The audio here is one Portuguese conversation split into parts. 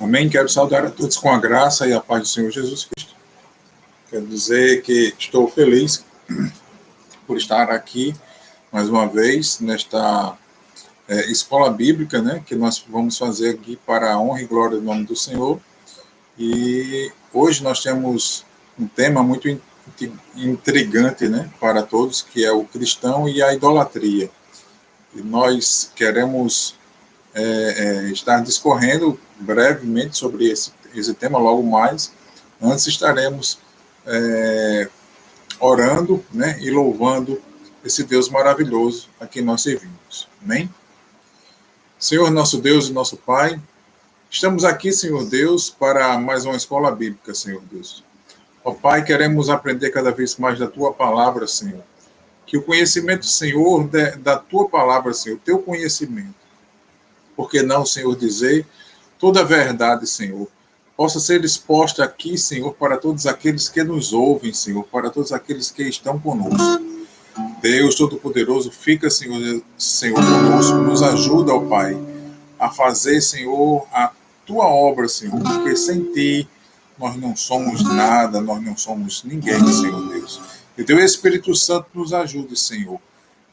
Amém? Quero saudar a todos com a graça e a paz do Senhor Jesus Cristo. Quero dizer que estou feliz por estar aqui mais uma vez nesta escola bíblica, né, que nós vamos fazer aqui para a honra e glória do nome do Senhor. E hoje nós temos um tema muito intrigante, né, para todos, que é o cristão e a idolatria. E nós queremos estar discorrendo brevemente sobre esse tema logo mais. Antes estaremos orando, né, e louvando esse Deus maravilhoso a quem nós servimos. Amém? Senhor, nosso Deus e nosso Pai, estamos aqui, Senhor Deus, para mais uma escola bíblica, Senhor Deus. Ó Pai, queremos aprender cada vez mais da Tua palavra, Senhor. Que o conhecimento, Senhor, da Tua palavra, Senhor, Teu conhecimento, porque não, Senhor, dizer toda a verdade, Senhor, possa ser exposta aqui, Senhor, para todos aqueles que nos ouvem, Senhor, para todos aqueles que estão conosco. Deus Todo-Poderoso, fica, Senhor conosco, nos ajuda, ó Pai, a fazer, Senhor, a Tua obra, Senhor, porque sem Ti nós não somos nada, nós não somos ninguém, Senhor Deus. E Teu Espírito Santo nos ajude, Senhor,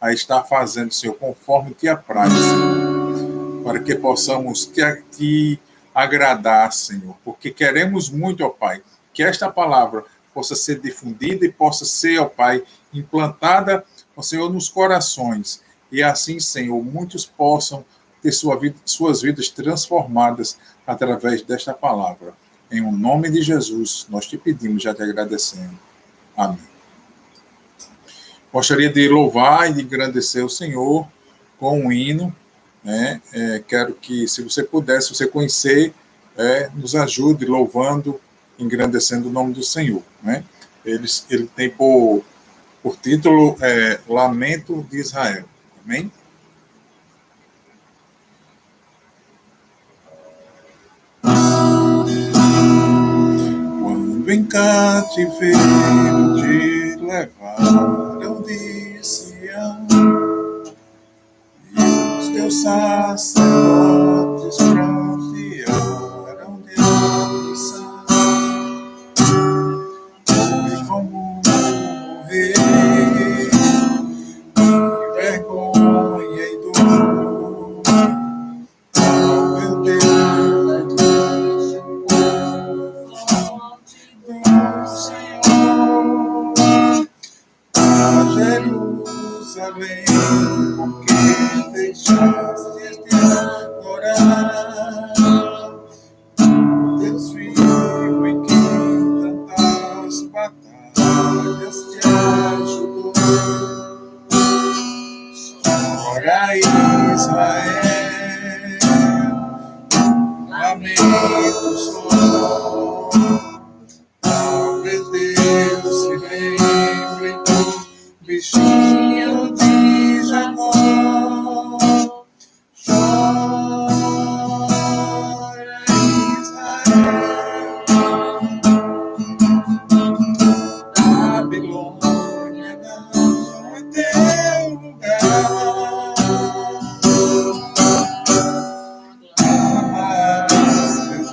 a estar fazendo, Senhor, conforme Te apraz, Senhor, para que possamos Te agradar, Senhor, porque queremos muito, ó Pai, que esta palavra possa ser difundida e possa ser, ó Pai, implantada, ó Senhor, nos corações, e assim, Senhor, muitos possam ter suas vidas transformadas através desta palavra. Em o nome de Jesus, nós te pedimos, já te agradecendo. Amém. Gostaria de louvar e de agradecer o Senhor com um hino, né? Quero que, se você puder, se você conhecer, nos ajude louvando, engrandecendo o nome do Senhor, né? Ele tem por título Lamento de Israel. Amém? Quando em cativeiro te levaram de Sião, e os teus sacerdotes prantearam de aflição, e como morrer, e vergonha e dor, oh meu Deus, Senhor, a Jerusalém, porque deixaste de adorar Deus vivo em quem tantas batalhas te ajudou. Ora Israel, lamento só, oh meu Deus, se lembre do bichinho de Jacó. Chora Israel, Babilônia não é teu lugar. Mas, meu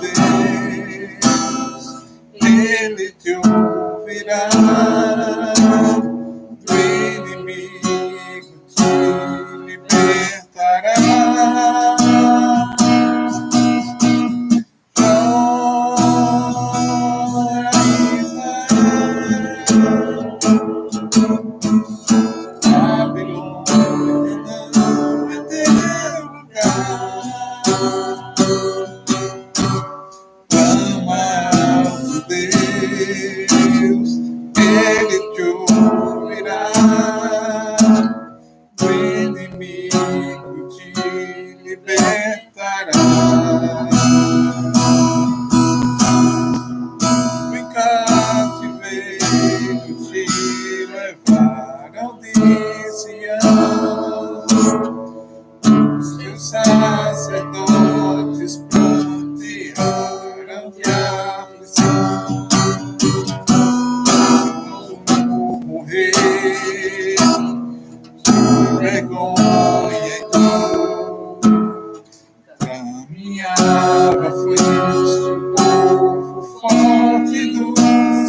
caminhava foi este povo forte do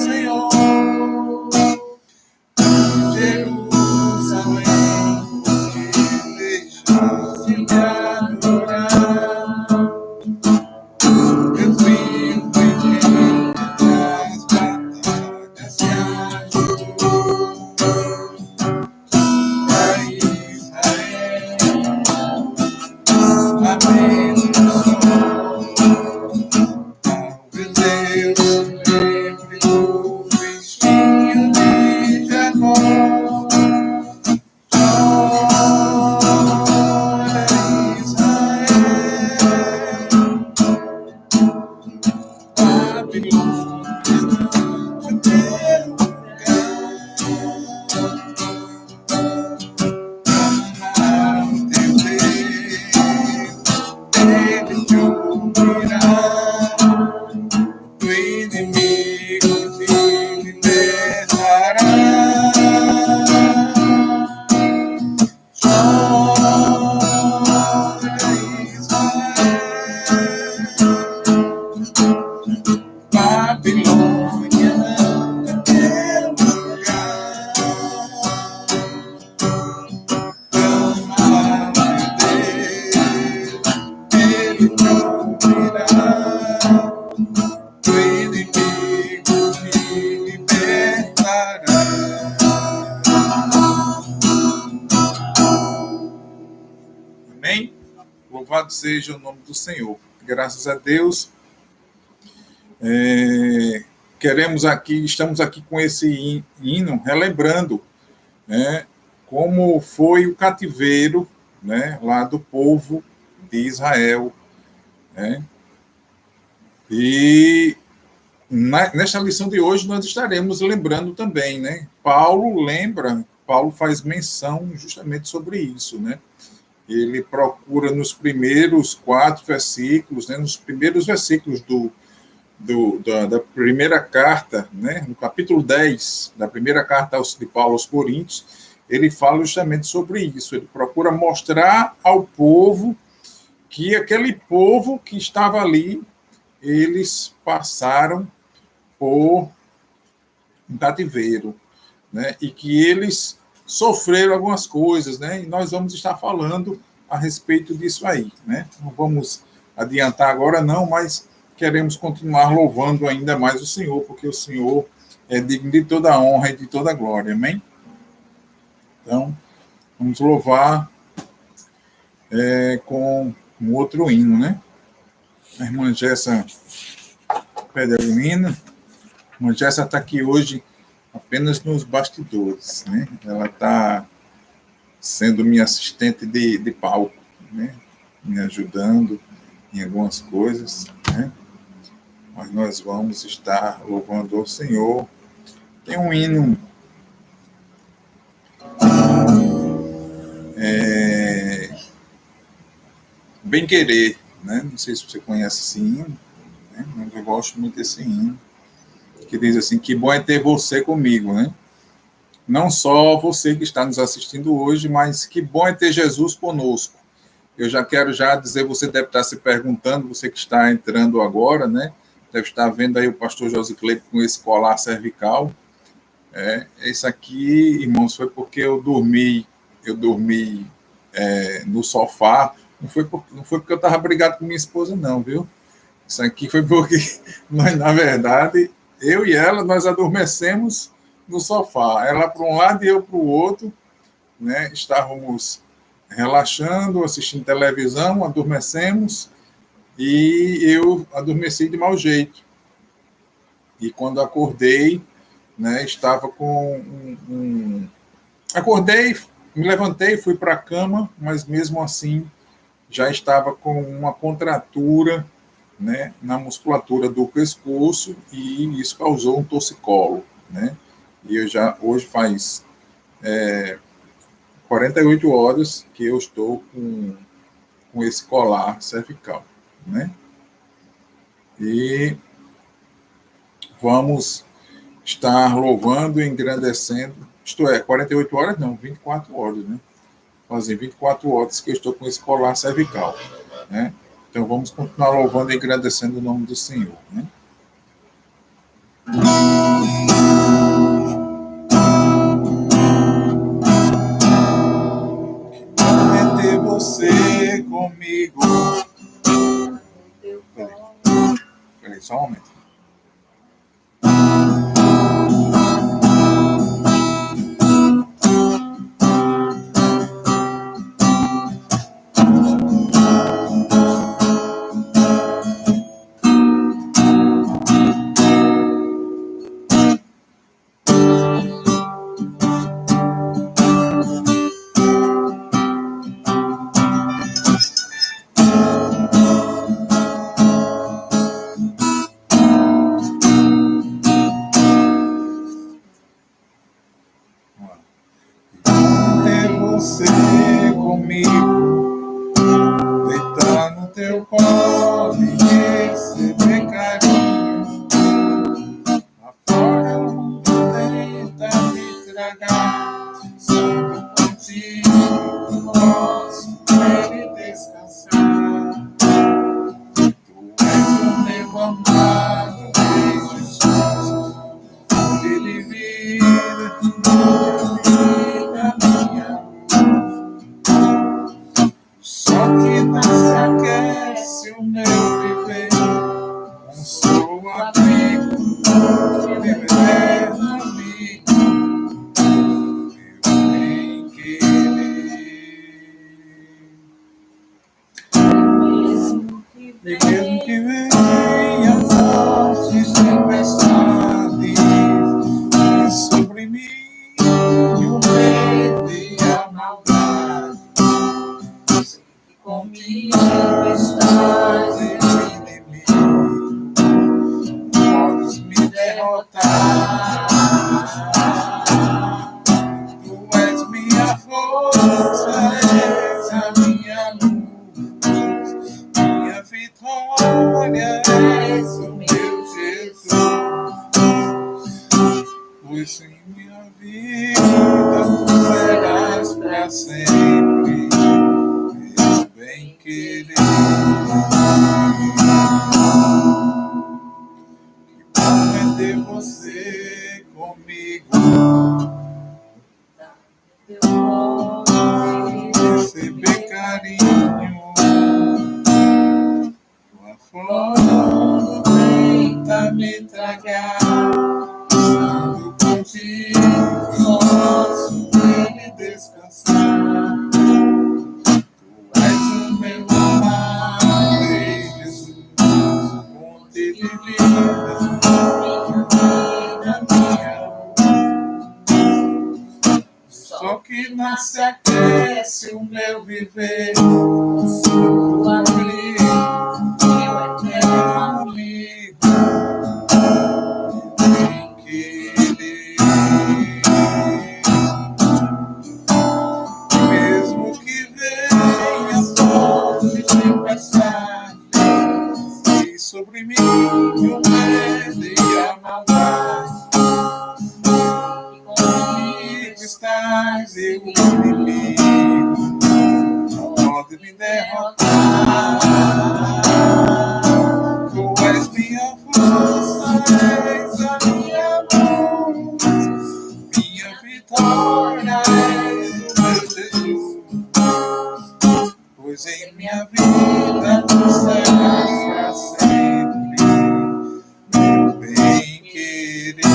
Senhor. Jerusalém, porque deixaste de adorar. Deus vivo em quem nas batalhas se ajudou. Para Israel, abençoou. Talvez Deus se lembre do festinho de Jacó. Amém? Louvado seja o nome do Senhor. Graças a Deus. Estamos aqui com esse hino, relembrando, né, como foi o cativeiro, né, lá do povo de Israel, né? E nesta lição de hoje nós estaremos lembrando também, né? Paulo faz menção justamente sobre isso, né? Ele procura nos primeiros 4 versículos, né, nos primeiros versículos da primeira carta, né, no capítulo 10 da primeira carta de Paulo aos Coríntios, ele fala justamente sobre isso. Ele procura mostrar ao povo que aquele povo que estava ali, eles passaram por um cativeiro, né, e que eles sofreram algumas coisas, né? E nós vamos estar falando a respeito disso aí, né? Não vamos adiantar agora não, mas queremos continuar louvando ainda mais o Senhor, porque o Senhor é digno de toda a honra e de toda a glória, amém? Então, vamos louvar com um outro hino, né? A irmã Gessa pede o hino. A irmã Gessa está aqui hoje apenas nos bastidores, né? Ela está sendo minha assistente de palco, né? Me ajudando em algumas coisas, né? Mas nós vamos estar louvando ao Senhor. Tem um hino Bem Querer, né? Não sei se você conhece esse hino, né? Mas eu gosto muito desse hino, que diz assim: que bom é ter você comigo, né? Não só você que está nos assistindo hoje, mas que bom é ter Jesus conosco. Eu já quero dizer, você deve estar se perguntando, você que está entrando agora, né? Deve estar vendo aí o pastor Josicleito com esse colar cervical. Esse aqui, irmãos, foi porque eu dormi no sofá. Não foi porque eu estava brigado com minha esposa, não, viu? Isso aqui foi porque nós, na verdade, eu e ela, nós adormecemos no sofá. Ela para um lado e eu para o outro, né? Estávamos relaxando, assistindo televisão, adormecemos e eu adormeci de mau jeito. E quando acordei, né, estava com Acordei, me levantei, fui para a cama, mas mesmo assim já estava com uma contratura, né, na musculatura do pescoço e isso causou um torcicolo, né? E hoje faz 48 horas que eu estou com esse colar cervical, né? E vamos estar louvando e engrandecendo, isto é, 48 horas não, 24 horas, né? Fazem 24 horas que eu estou com esse colar cervical, né? Então vamos continuar louvando e agradecendo o nome do Senhor, né? Vai ter você comigo. Peraí, só um momento. Você comigo, deitar no teu colo e receber carinho. Afora o mundo tenta me tragar, sendo contigo posso querer descansar. Tu és o meu amado Rei Jesus, Ele vida, minha. Só que não se aquece o meu viver, um sou abrigo, meu eterno amigo, meu bem-querer. E mesmo que venha fortes tempestades sobre mim, e o medo e a maldade, comigo estás, inimigo, podes me derrotar. Tu és minha força, és a minha luz, minha vitória, és o meu Jesus. Pois em minha vida tu serás para sempre bem-querer. Que bom é ter você comigo, receber carinho. Tua flor tenta me tragar, estando contigo posso ele descansar. Meu amado Rei Jesus, fonte de vida, minha. Só que não se aquece o meu viver, sou abrigo, meu eterno amigo, bem-querer. Mesmo que venha forte tempestade e sobre mim o medo e a maldade, comigo estás, eu inimigo não pode me derrotar. Tu és minha força, és a minha luz, minha vitória, és o meu Jesus. Pois em minha vida tu serás para sempre meu bem-querer.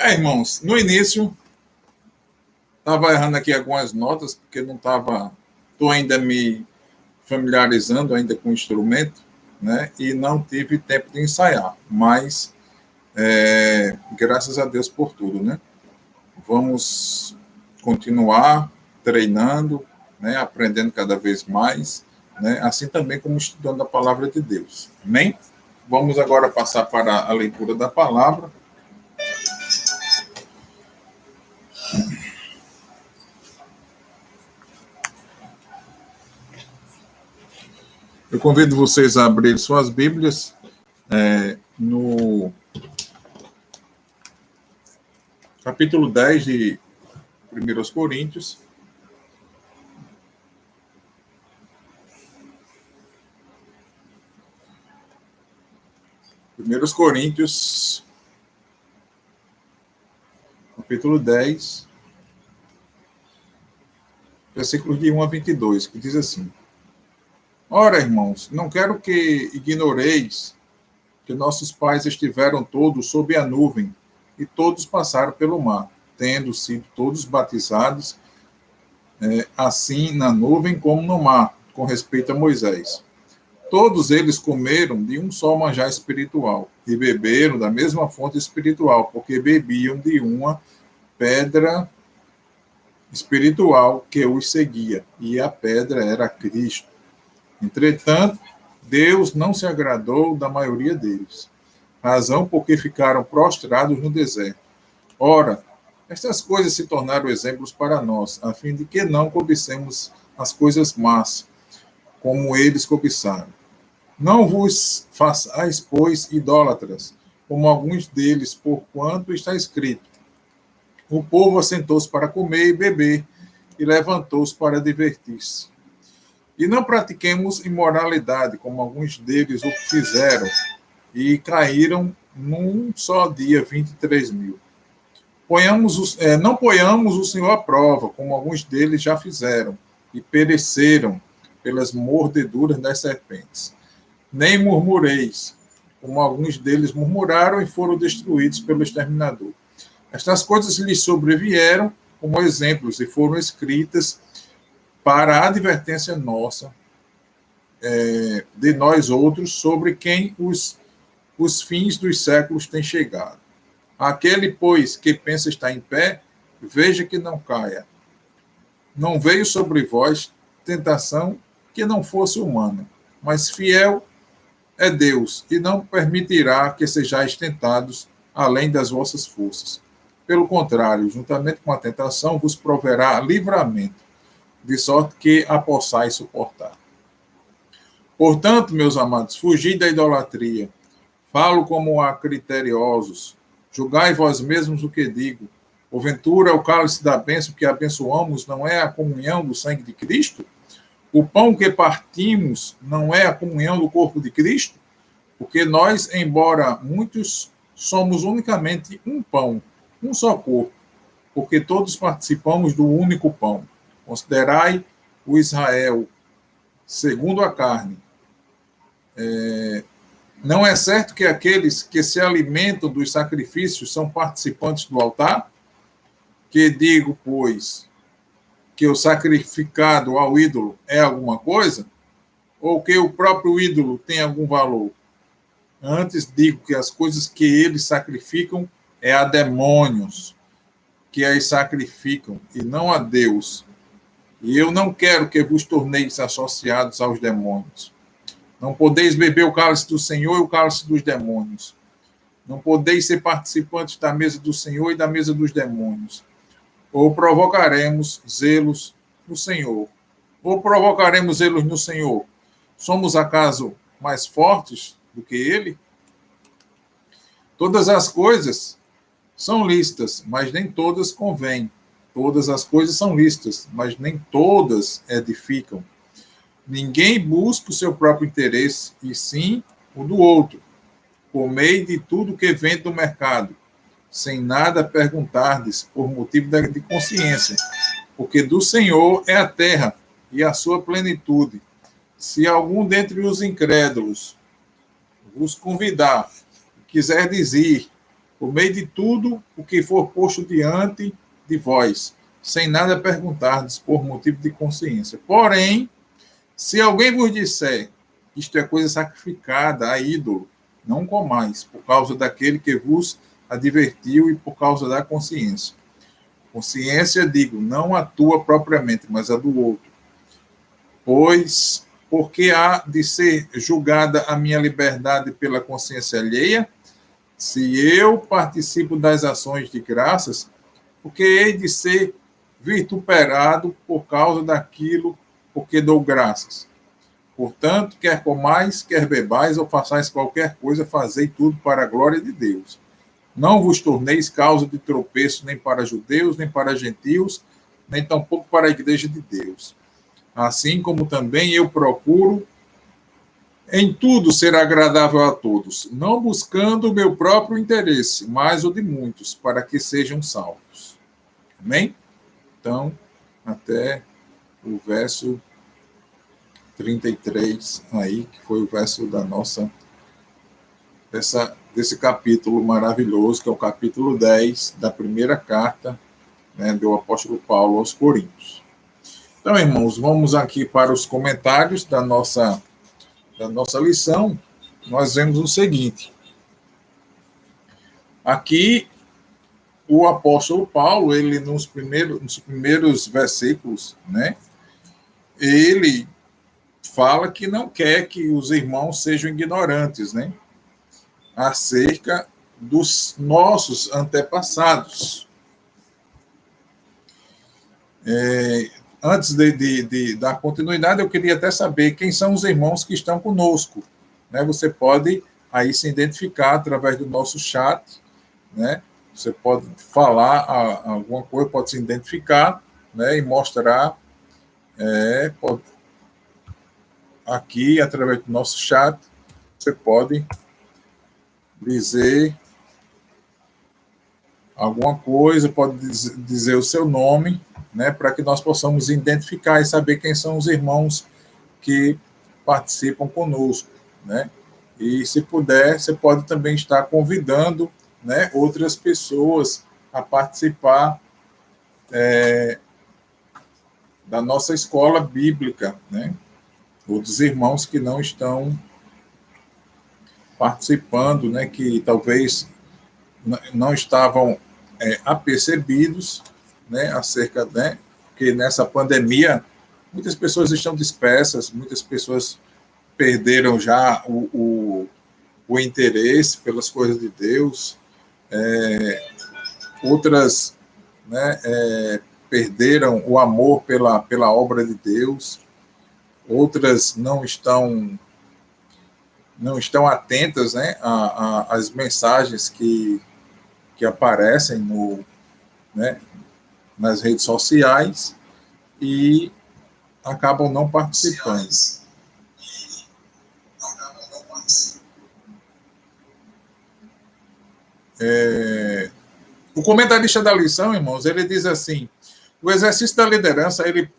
Irmãos, no início estava errando aqui algumas notas, porque não estava, estou ainda me familiarizando ainda com o instrumento, né? E não tive tempo de ensaiar, mas graças a Deus por tudo, né? Vamos continuar treinando, né? Aprendendo cada vez mais, né? Assim também como estudando a palavra de Deus. Amém? Vamos agora passar para a leitura da palavra. Eu convido vocês a abrir suas Bíblias no capítulo 10 de 1 Coríntios. Primeiros Coríntios, capítulo 10, versículos de 1 a 22, que diz assim: Ora, irmãos, não quero que ignoreis que nossos pais estiveram todos sob a nuvem e todos passaram pelo mar, tendo sido todos batizados, assim na nuvem como no mar, com respeito a Moisés. Todos eles comeram de um só manjar espiritual e beberam da mesma fonte espiritual, porque bebiam de uma pedra espiritual que os seguia, e a pedra era Cristo. Entretanto, Deus não se agradou da maioria deles, razão porque ficaram prostrados no deserto. Ora, estas coisas se tornaram exemplos para nós, a fim de que não cobicemos as coisas más, como eles cobiçaram. Não vos façais, pois, idólatras, como alguns deles, porquanto está escrito: o povo assentou-se para comer e beber, e levantou-se para divertir-se. E não pratiquemos imoralidade, como alguns deles o fizeram, e caíram num só dia 23.000. Não ponhamos o Senhor à prova, como alguns deles já fizeram, e pereceram pelas mordeduras das serpentes. Nem murmureis, como alguns deles murmuraram e foram destruídos pelo exterminador. Estas coisas lhes sobrevieram como exemplos e foram escritas para a advertência nossa, de nós outros, sobre quem os fins dos séculos têm chegado. Aquele, pois, que pensa estar em pé, veja que não caia. Não veio sobre vós tentação que não fosse humana, mas fiel é Deus, e não permitirá que sejais tentados além das vossas forças. Pelo contrário, juntamente com a tentação, vos proverá livramento, de sorte que a possais suportar. Portanto, meus amados, fugi da idolatria. Falo como a criteriosos. Julgai vós mesmos o que digo. Porventura, o cálice da bênção que abençoamos não é a comunhão do sangue de Cristo? O pão que partimos não é a comunhão do corpo de Cristo? Porque nós, embora muitos, somos unicamente um pão, um só corpo, porque todos participamos do único pão. Considerai o Israel segundo a carne. Não é certo que aqueles que se alimentam dos sacrifícios são participantes do altar? Que digo, pois, que o sacrificado ao ídolo é alguma coisa? Ou que o próprio ídolo tem algum valor? Antes digo que as coisas que eles sacrificam é a demônios que as sacrificam, e não a Deus. E eu não quero que vos torneis associados aos demônios. Não podeis beber o cálice do Senhor e o cálice dos demônios. Não podeis ser participantes da mesa do Senhor e da mesa dos demônios. Ou provocaremos zelos no Senhor. Ou provocaremos zelos no Senhor. Somos acaso mais fortes do que ele? Todas as coisas são lícitas, mas nem todas convêm. Todas as coisas são lícitas, mas nem todas edificam. Ninguém busca o seu próprio interesse, e sim o do outro, por meio de tudo que vem do mercado, sem nada perguntardes por motivo de consciência, porque do Senhor é a terra e a sua plenitude. Se algum dentre os incrédulos vos convidar, quiser dizer, por meio de tudo o que for posto diante de vós, sem nada perguntardes por motivo de consciência. Porém, se alguém vos disser, isto é coisa sacrificada a ídolo, não comais, por causa daquele que vos advertiu e por causa da consciência. Consciência, digo, não a tua propriamente, mas a do outro. Pois porque há de ser julgada a minha liberdade pela consciência alheia? Se eu participo das ações de graças, porque hei de ser vituperado por causa daquilo porque dou graças. Portanto, quer comais, quer bebais, ou façais qualquer coisa, fazei tudo para a glória de Deus. Não vos torneis causa de tropeço nem para judeus, nem para gentios, nem tampouco para a igreja de Deus. Assim como também eu procuro em tudo ser agradável a todos, não buscando o meu próprio interesse, mas o de muitos, para que sejam salvos. Amém? Então, até o verso 33 aí, que foi o verso da nossa desse capítulo maravilhoso, que é o capítulo 10 da primeira carta, né, do apóstolo Paulo aos Coríntios. Então, irmãos, vamos aqui para os comentários da nossa lição. Nós vemos o seguinte: aqui o apóstolo Paulo, ele nos primeiros versículos, né, ele fala que não quer que os irmãos sejam ignorantes, né, acerca dos nossos antepassados. Antes de dar continuidade, eu queria até saber quem são os irmãos que estão conosco, né? Você pode aí se identificar através do nosso chat, né? Você pode falar alguma coisa, pode se identificar, né? E mostrar aqui através do nosso chat, você pode dizer alguma coisa, pode dizer o seu nome, né, para que nós possamos identificar e saber quem são os irmãos que participam conosco, né? E se puder, você pode também estar convidando, né, outras pessoas a participar da nossa escola bíblica, né? Outros irmãos que não estão participando, né, que talvez não estavam apercebidos, né, acerca, né, que nessa pandemia muitas pessoas estão dispersas, muitas pessoas perderam já o interesse pelas coisas de Deus, outras, né, perderam o amor pela obra de Deus, outras não estão atentas, né, às mensagens que aparecem né, nas redes sociais e acabam não participando. O comentarista da lição, irmãos, ele diz assim: o exercício da liderança, ele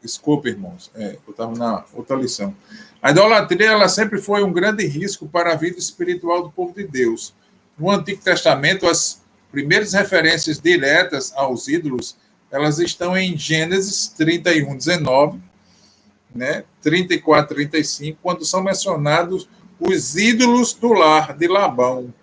desculpa, irmãos, eu estava na outra lição. A idolatria, ela sempre foi um grande risco para a vida espiritual do povo de Deus. No Antigo Testamento, as primeiras referências diretas aos ídolos, elas estão em Gênesis 31, 19, né, 34, 35, quando são mencionados os ídolos do lar de Labão.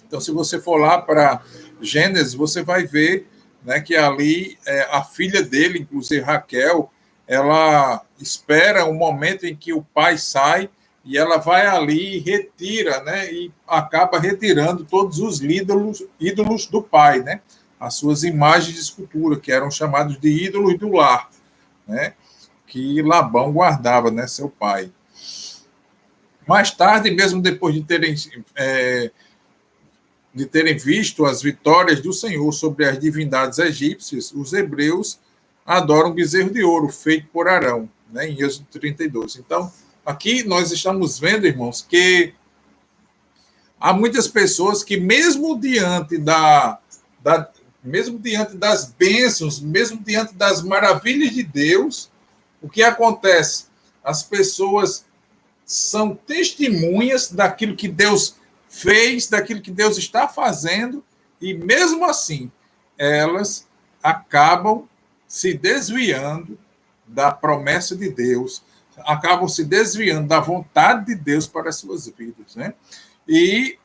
Então, se você for lá para Gênesis, você vai ver, né, que ali a filha dele, inclusive Raquel, ela espera o momento em que o pai sai e ela vai ali e retira, né, e acaba retirando todos os ídolos do pai, né, as suas imagens de escultura, que eram chamados de ídolos do lar, né, que Labão guardava, né, seu pai. Mais tarde, mesmo depois de terem visto as vitórias do Senhor sobre as divindades egípcias, os hebreus adoram bezerro de ouro feito por Arão, né, em Êxodo 32. Então, aqui nós estamos vendo, irmãos, que há muitas pessoas que, mesmo diante das bênçãos, mesmo diante das maravilhas de Deus, o que acontece? As pessoas são testemunhas daquilo que Deus fez, daquilo que Deus está fazendo, e mesmo assim, elas acabam se desviando da promessa de Deus, acabam se desviando da vontade de Deus para as suas vidas, né? E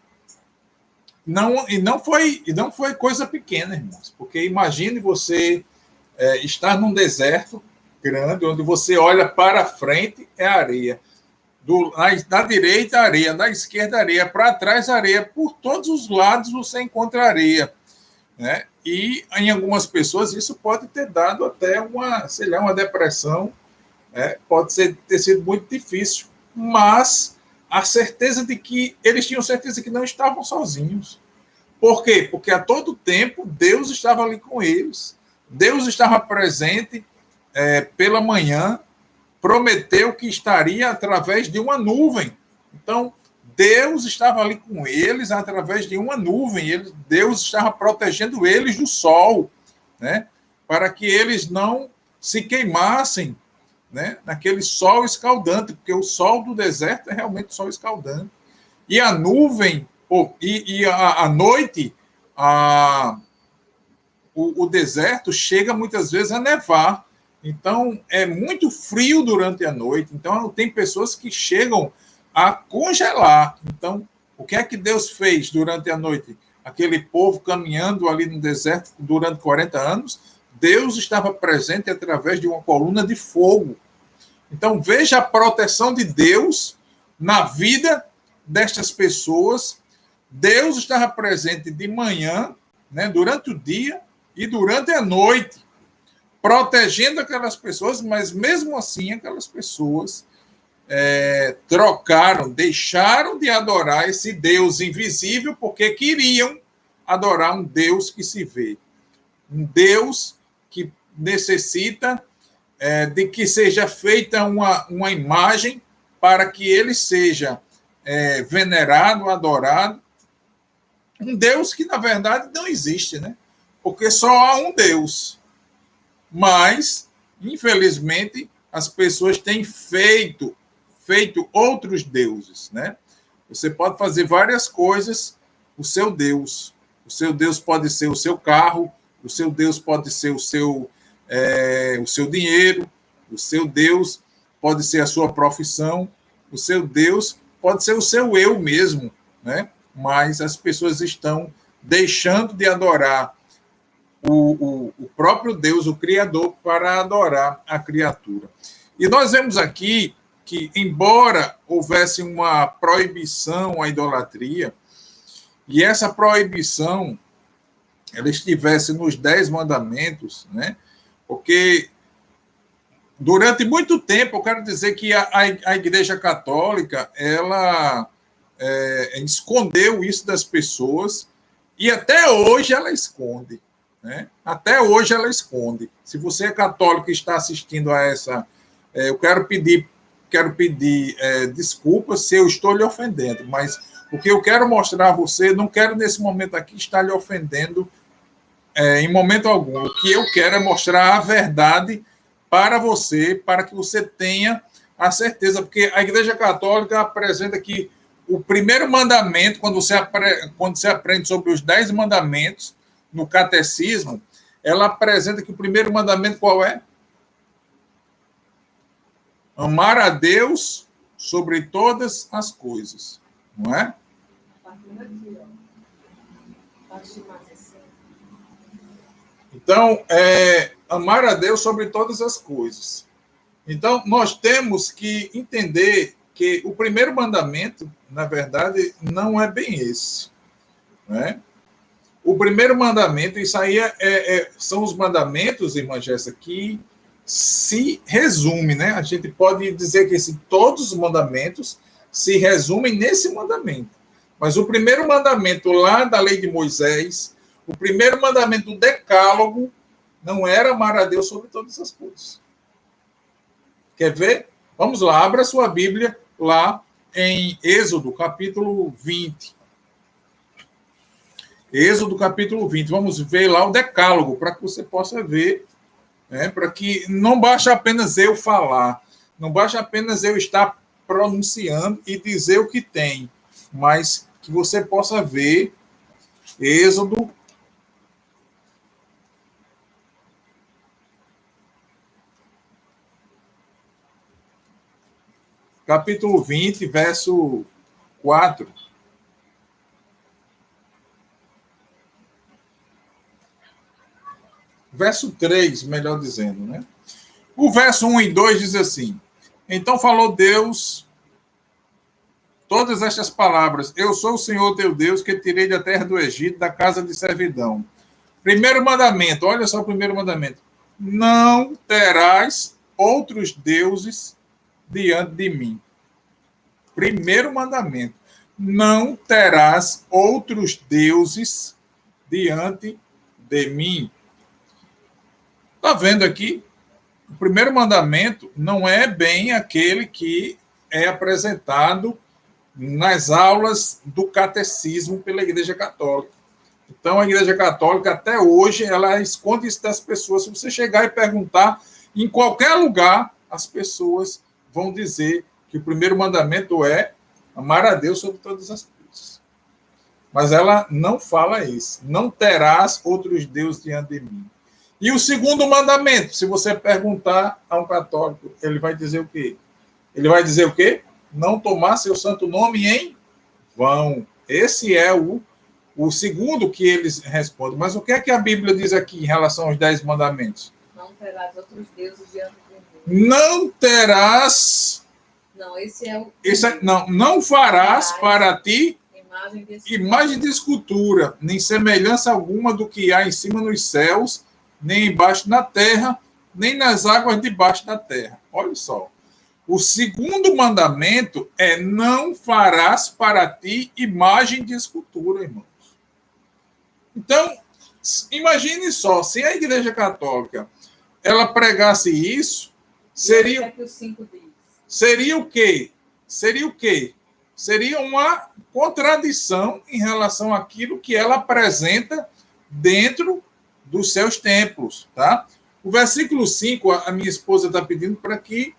não foi coisa pequena, irmãos, porque imagine você estar num deserto, grande, onde você olha para frente, é areia. Na direita, areia. Na esquerda, areia. Para trás, areia. Por todos os lados, você encontra areia. Né? E em algumas pessoas, isso pode ter dado até uma depressão. Né? Pode ter sido muito difícil. Mas a certeza de que eles tinham certeza que não estavam sozinhos. Por quê? Porque a todo tempo Deus estava ali com eles. Deus estava presente pela manhã, prometeu que estaria através de uma nuvem. Então, Deus estava ali com eles através de uma nuvem. Deus estava protegendo eles do sol, né? Para que eles não se queimassem, né? Naquele sol escaldante, porque o sol do deserto é realmente sol escaldante. E a nuvem, a noite, o deserto chega muitas vezes a nevar. Então, é muito frio durante a noite. Então, tem pessoas que chegam a congelar. Então, o que é que Deus fez durante a noite? Aquele povo caminhando ali no deserto durante 40 anos, Deus estava presente através de uma coluna de fogo. Então, veja a proteção de Deus na vida destas pessoas. Deus estava presente de manhã, né, durante o dia e durante a noite, protegendo aquelas pessoas, mas mesmo assim aquelas pessoas deixaram de adorar esse Deus invisível porque queriam adorar um Deus que se vê, um Deus que necessita de que seja feita uma imagem para que ele seja venerado, adorado, um Deus que na verdade não existe, né? Porque só há um Deus. Mas, infelizmente, as pessoas têm feito outros deuses, né? Você pode fazer várias coisas, o seu Deus. O seu Deus pode ser o seu carro, o seu Deus pode ser o seu dinheiro, o seu Deus pode ser a sua profissão, o seu Deus pode ser o seu eu mesmo, né? Mas as pessoas estão deixando de adorar o próprio Deus, o Criador, para adorar a criatura. E nós vemos aqui que, embora houvesse uma proibição à idolatria, e essa proibição ela estivesse nos 10 mandamentos, né? Porque durante muito tempo, eu quero dizer que a Igreja Católica ela escondeu isso das pessoas e até hoje ela esconde. Né? Até hoje ela esconde. Se você é católico e está assistindo a essa, eu quero pedir desculpas se eu estou lhe ofendendo, mas o que eu quero mostrar a você, não quero nesse momento aqui estar lhe ofendendo em momento algum. O que eu quero é mostrar a verdade para você, para que você tenha a certeza, porque a Igreja Católica apresenta que o primeiro mandamento, quando você aprende sobre os 10 mandamentos no catecismo, ela apresenta que o primeiro mandamento qual é? Amar a Deus sobre todas as coisas, não é? Então, amar a Deus sobre todas as coisas. Então, nós temos que entender que o primeiro mandamento, na verdade, não é bem esse. Né? O primeiro mandamento, isso aí são os mandamentos, irmã Jéssica, que se resume, né? A gente pode dizer que todos os mandamentos se resumem nesse mandamento. Mas o primeiro mandamento lá da lei de Moisés, o primeiro mandamento do Decálogo, não era amar a Deus sobre todas as coisas. Quer ver? Vamos lá, abra sua Bíblia lá em Êxodo, capítulo 20. Êxodo, capítulo 20. Vamos ver lá o Decálogo, para que você possa ver, para que não basta apenas eu falar, não basta apenas eu estar pronunciando e dizer o que tem, mas que você possa ver Êxodo, capítulo 20, verso 4. Verso 3, melhor dizendo, né? O verso 1 e 2 diz assim: Então falou Deus todas estas palavras: Eu sou o Senhor teu Deus, que tirei da terra do Egito, da casa de servidão. Primeiro mandamento, olha só o primeiro mandamento: Não terás outros deuses diante de mim. Primeiro mandamento: Não terás outros deuses diante de mim. Está vendo aqui? O primeiro mandamento não é bem aquele que é apresentado nas aulas do catecismo pela Igreja Católica. Então, a Igreja Católica, até hoje, ela esconde isso das pessoas. Se você chegar e perguntar, em qualquer lugar, as pessoas vão dizer que o primeiro mandamento é amar a Deus sobre todas as coisas. Mas ela não fala isso. Não terás outros deuses diante de mim. E o segundo mandamento, se você perguntar a um católico, ele vai dizer o quê? Ele vai dizer o quê? Não tomar seu santo nome em vão. Esse é o segundo que eles respondem. Mas o que é que a Bíblia diz aqui em relação aos 10 mandamentos? Não terás outros deuses diante de mim. Não terás... Não, esse é o... Não farás para ti imagem de escultura, nem semelhança alguma do que há em cima nos céus, nem embaixo na terra, nem nas águas debaixo da terra. Olha só. O segundo mandamento é: não farás para ti imagem de escultura, irmãos. Então, imagine só, se a Igreja Católica ela pregasse isso, seria o quê? Seria o quê? Seria uma contradição em relação àquilo que ela apresenta dentro dos seus templos, tá? O versículo 5, a minha esposa está pedindo para que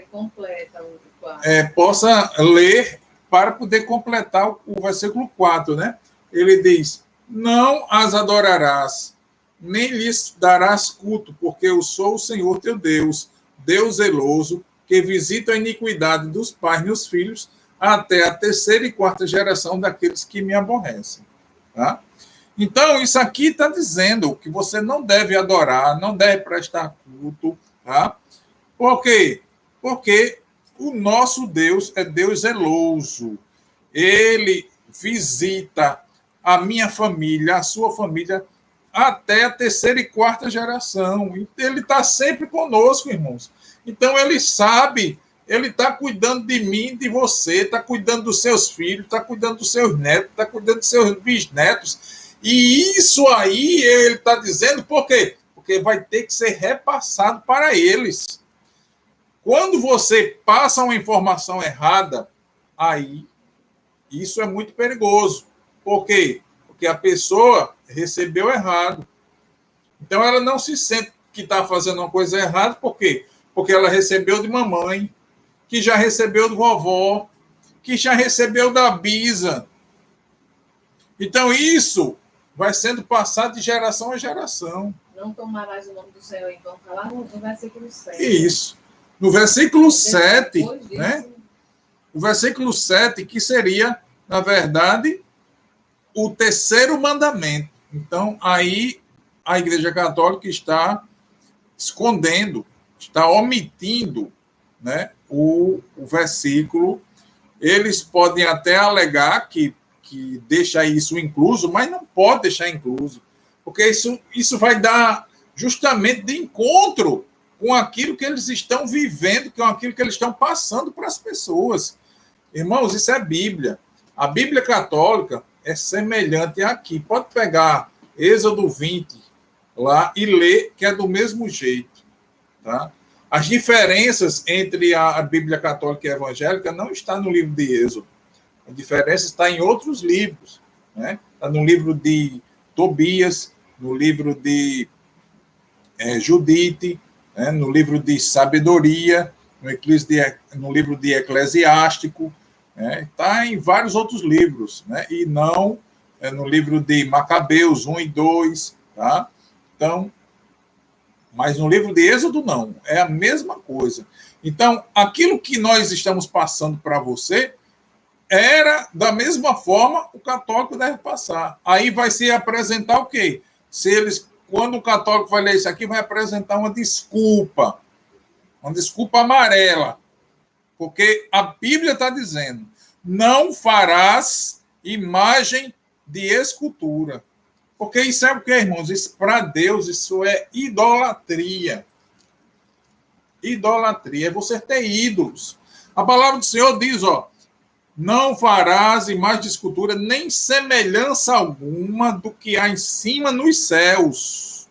completa o 4. Possa ler para poder completar o versículo 4, né? Ele diz: Não as adorarás, nem lhes darás culto, porque eu sou o Senhor teu Deus, Deus zeloso, que visita a iniquidade dos pais nos filhos, até a terceira e quarta geração daqueles que me aborrecem. Tá? Então, isso aqui está dizendo que você não deve adorar, não deve prestar culto. Tá? Por quê? Porque o nosso Deus é Deus zeloso. Ele visita a minha família, a sua família, até a terceira e quarta geração. Ele está sempre conosco, irmãos. Então, ele sabe, ele está cuidando de mim, de você, está cuidando dos seus filhos, está cuidando dos seus netos, está cuidando dos seus bisnetos. E isso aí, ele está dizendo, por quê? Porque vai ter que ser repassado para eles. Quando você passa uma informação errada, aí isso é muito perigoso. Por quê? Porque a pessoa recebeu errado. Então, ela não se sente que está fazendo uma coisa errada. Por quê? Porque ela recebeu de mamãe, que já recebeu de vovó, que já recebeu da bisa. Então, isso vai sendo passado de geração a geração. Não tomarás o nome do Senhor, então, está lá no versículo 7. Isso. No versículo 7, né? O versículo 7, que seria, na verdade, o terceiro mandamento. Então, aí a Igreja Católica está escondendo, está omitindo, né, o versículo. Eles podem até alegar que deixa isso incluso, mas não pode deixar incluso, porque isso vai dar justamente de encontro com aquilo que eles estão vivendo, com aquilo que eles estão passando para as pessoas. Irmãos, isso é Bíblia. A Bíblia católica é semelhante aqui. Pode pegar Êxodo 20 lá e ler, que é do mesmo jeito. Tá? As diferenças entre a Bíblia católica e a evangélica não está no livro de Êxodo. A diferença está em outros livros. Né? Está no livro de Tobias, no livro de Judite, né? No livro de Sabedoria, no livro de Eclesiástico, está em vários outros livros, né? E não no livro de Macabeus 1 e 2, tá? Então, mas no livro de Êxodo não, é a mesma coisa. Então, aquilo que nós estamos passando para você era da mesma forma o católico deve passar. Aí vai se apresentar o quê? Quando o católico vai ler isso aqui, vai apresentar uma desculpa. uma desculpa amarela, porque a Bíblia está dizendo: não farás imagem de escultura. Porque isso é o que, irmãos? Isso, para Deus, isso é idolatria. Idolatria é você ter ídolos. A palavra do Senhor diz, ó, não farás imagem de escultura, nem semelhança alguma do que há em cima nos céus.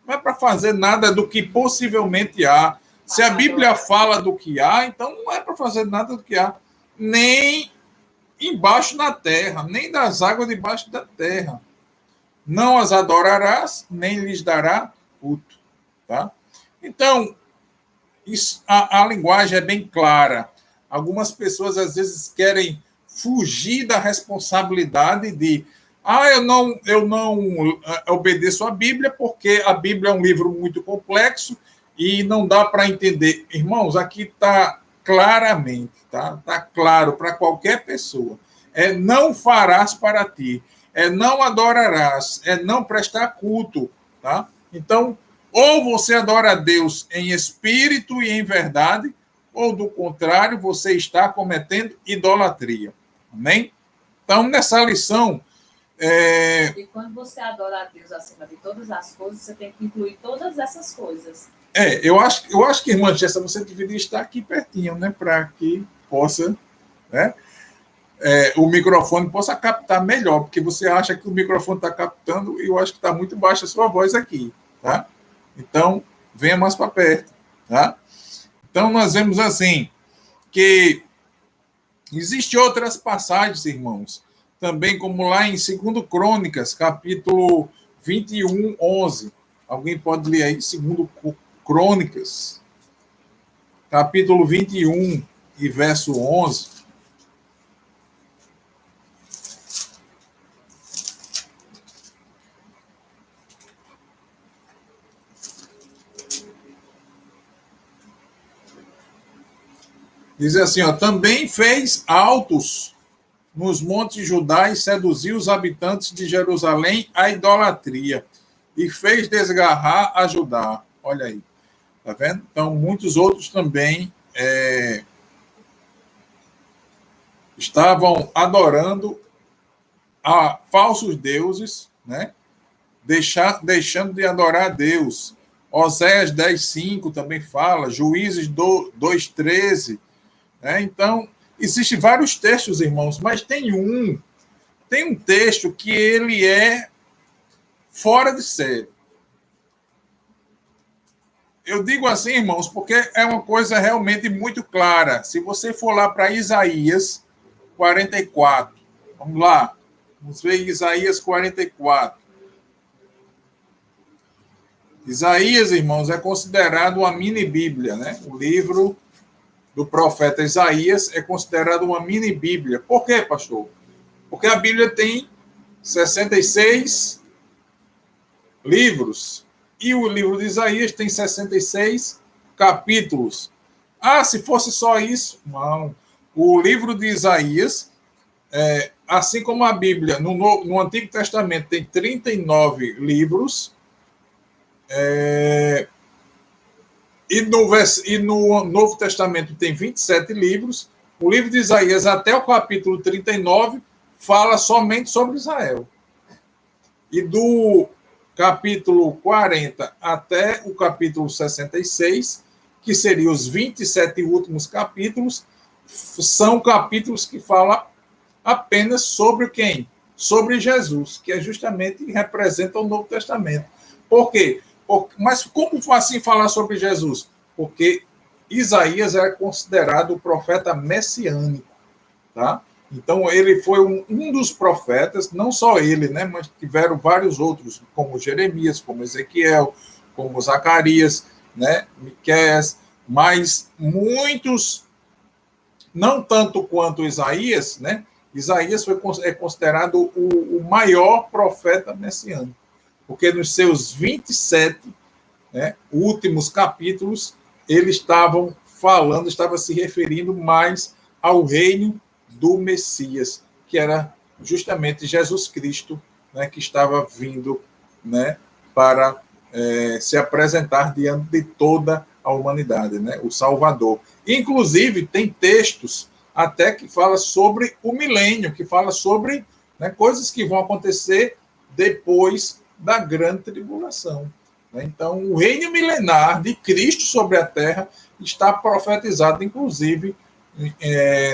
Não é para fazer nada do que possivelmente há. Se a Bíblia fala do que há, então não é para fazer nada do que há. Nem embaixo da terra, nem das águas debaixo da terra. Não as adorarás, nem lhes dará culto. Tá? Então, isso, a linguagem é bem clara. Algumas pessoas, às vezes, querem fugir da responsabilidade de eu não obedeço à Bíblia porque a Bíblia é um livro muito complexo e não dá para entender. Irmãos, aqui está claramente, tá? Está claro para qualquer pessoa. É não farás para ti, é não adorarás, é não prestar culto, tá? Então, ou você adora a Deus em espírito e em verdade, ou do contrário, você está cometendo idolatria. Amém? Então, nessa lição. E quando você adora a Deus acima de todas as coisas, você tem que incluir todas essas coisas. Eu acho que, irmã Jessa, você deveria estar aqui pertinho, né? Para que possa, né? O microfone possa captar melhor, porque você acha que o microfone está captando e eu acho que está muito baixa a sua voz aqui, tá? Então, venha mais para perto, tá? Então, nós vemos assim, que existem outras passagens, irmãos, também como lá em 2 Crônicas, capítulo 21, 11. Alguém pode ler aí, 2 Crônicas, capítulo 21 e verso 11. Diz assim, ó, também fez altos nos montes de Judá e seduziu os habitantes de Jerusalém à idolatria e fez desgarrar a Judá. Olha aí, tá vendo? Então, muitos outros também estavam adorando a falsos deuses, né? Deixando de adorar a Deus. Oséias 10:5 também fala, Juízes 2:13. Então, existem vários textos, irmãos, mas tem um texto que ele é fora de série. Eu digo assim, irmãos, porque é uma coisa realmente muito clara. Se você for lá para Isaías 44, vamos lá, vamos ver Isaías 44. Isaías, irmãos, é considerado uma mini-bíblia, né? O livro do profeta Isaías é considerado uma mini-bíblia. Por quê, pastor? Porque a Bíblia tem 66 livros e o livro de Isaías tem 66 capítulos. Se fosse só isso, não. O livro de Isaías, assim como a Bíblia, no Antigo Testamento tem 39 livros, e no Novo Testamento tem 27 livros. O livro de Isaías, até o capítulo 39, fala somente sobre Israel. E do capítulo 40 até o capítulo 66, que seriam os 27 últimos capítulos, são capítulos que falam apenas sobre quem? Sobre Jesus, que justamente representa o Novo Testamento. Por quê? Mas como assim falar sobre Jesus? Porque Isaías era considerado o profeta messiânico, tá? Então, ele foi um dos profetas, não só ele, né, mas tiveram vários outros, como Jeremias, como Ezequiel, como Zacarias, né, Miqueias, mas muitos, não tanto quanto Isaías, né? Isaías é considerado o maior profeta messiânico, porque nos seus 27 últimos capítulos, ele estava se referindo mais ao reino do Messias, que era justamente Jesus Cristo, né, que estava vindo, né, para se apresentar diante de toda a humanidade, né? O Salvador. Inclusive, tem textos até que fala sobre o milênio, que fala sobre, né, coisas que vão acontecer depois da grande tribulação. Né? Então, o reino milenar de Cristo sobre a terra está profetizado, inclusive,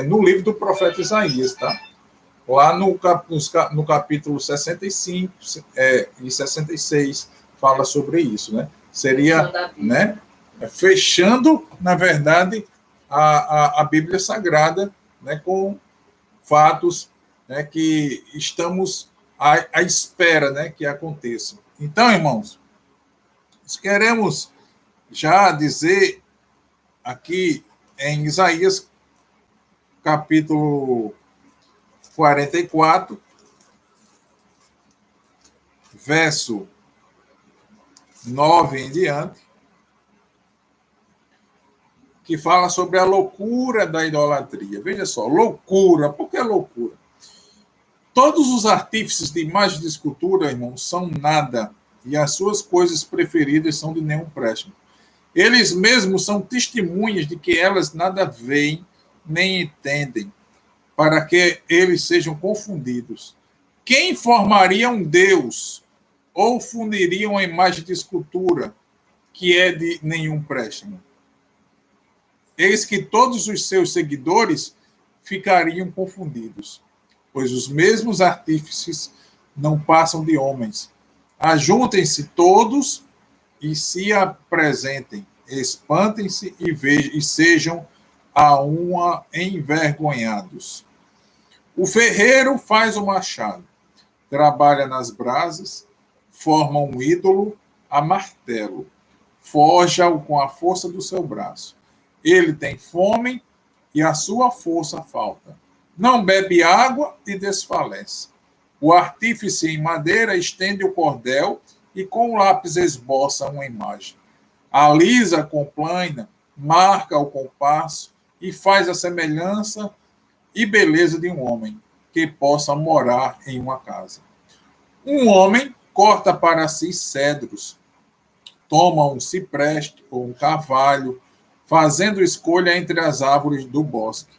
no livro do profeta Isaías, tá? Lá no capítulo 65 e 66 fala sobre isso, né? Seria, né, fechando, na verdade, a Bíblia Sagrada, né, com fatos, né, que estamos à espera, né, que aconteçam. Então, irmãos, nós queremos já dizer aqui em Isaías, capítulo 44, verso 9 em diante, que fala sobre a loucura da idolatria. Veja só, loucura. Por que loucura? Todos os artífices de imagens de escultura, irmãos, são nada, e as suas coisas preferidas são de nenhum préstimo. Eles mesmos são testemunhas de que elas nada veem nem entendem, para que eles sejam confundidos. Quem formaria um Deus ou fundiria uma imagem de escultura que é de nenhum préstimo? Eis que todos os seus seguidores ficariam confundidos, pois os mesmos artífices não passam de homens. Ajuntem-se todos e se apresentem, espantem-se e sejam a uma envergonhados. O ferreiro faz o machado, trabalha nas brasas, forma um ídolo a martelo, forja-o com a força do seu braço. Ele tem fome e a sua força falta. Não bebe água e desfalece. O artífice em madeira estende o cordel e com o lápis esboça uma imagem. Alisa com plaina, marca o compasso e faz a semelhança e beleza de um homem que possa morar em uma casa. Um homem corta para si cedros, toma um cipreste ou um carvalho, fazendo escolha entre as árvores do bosque.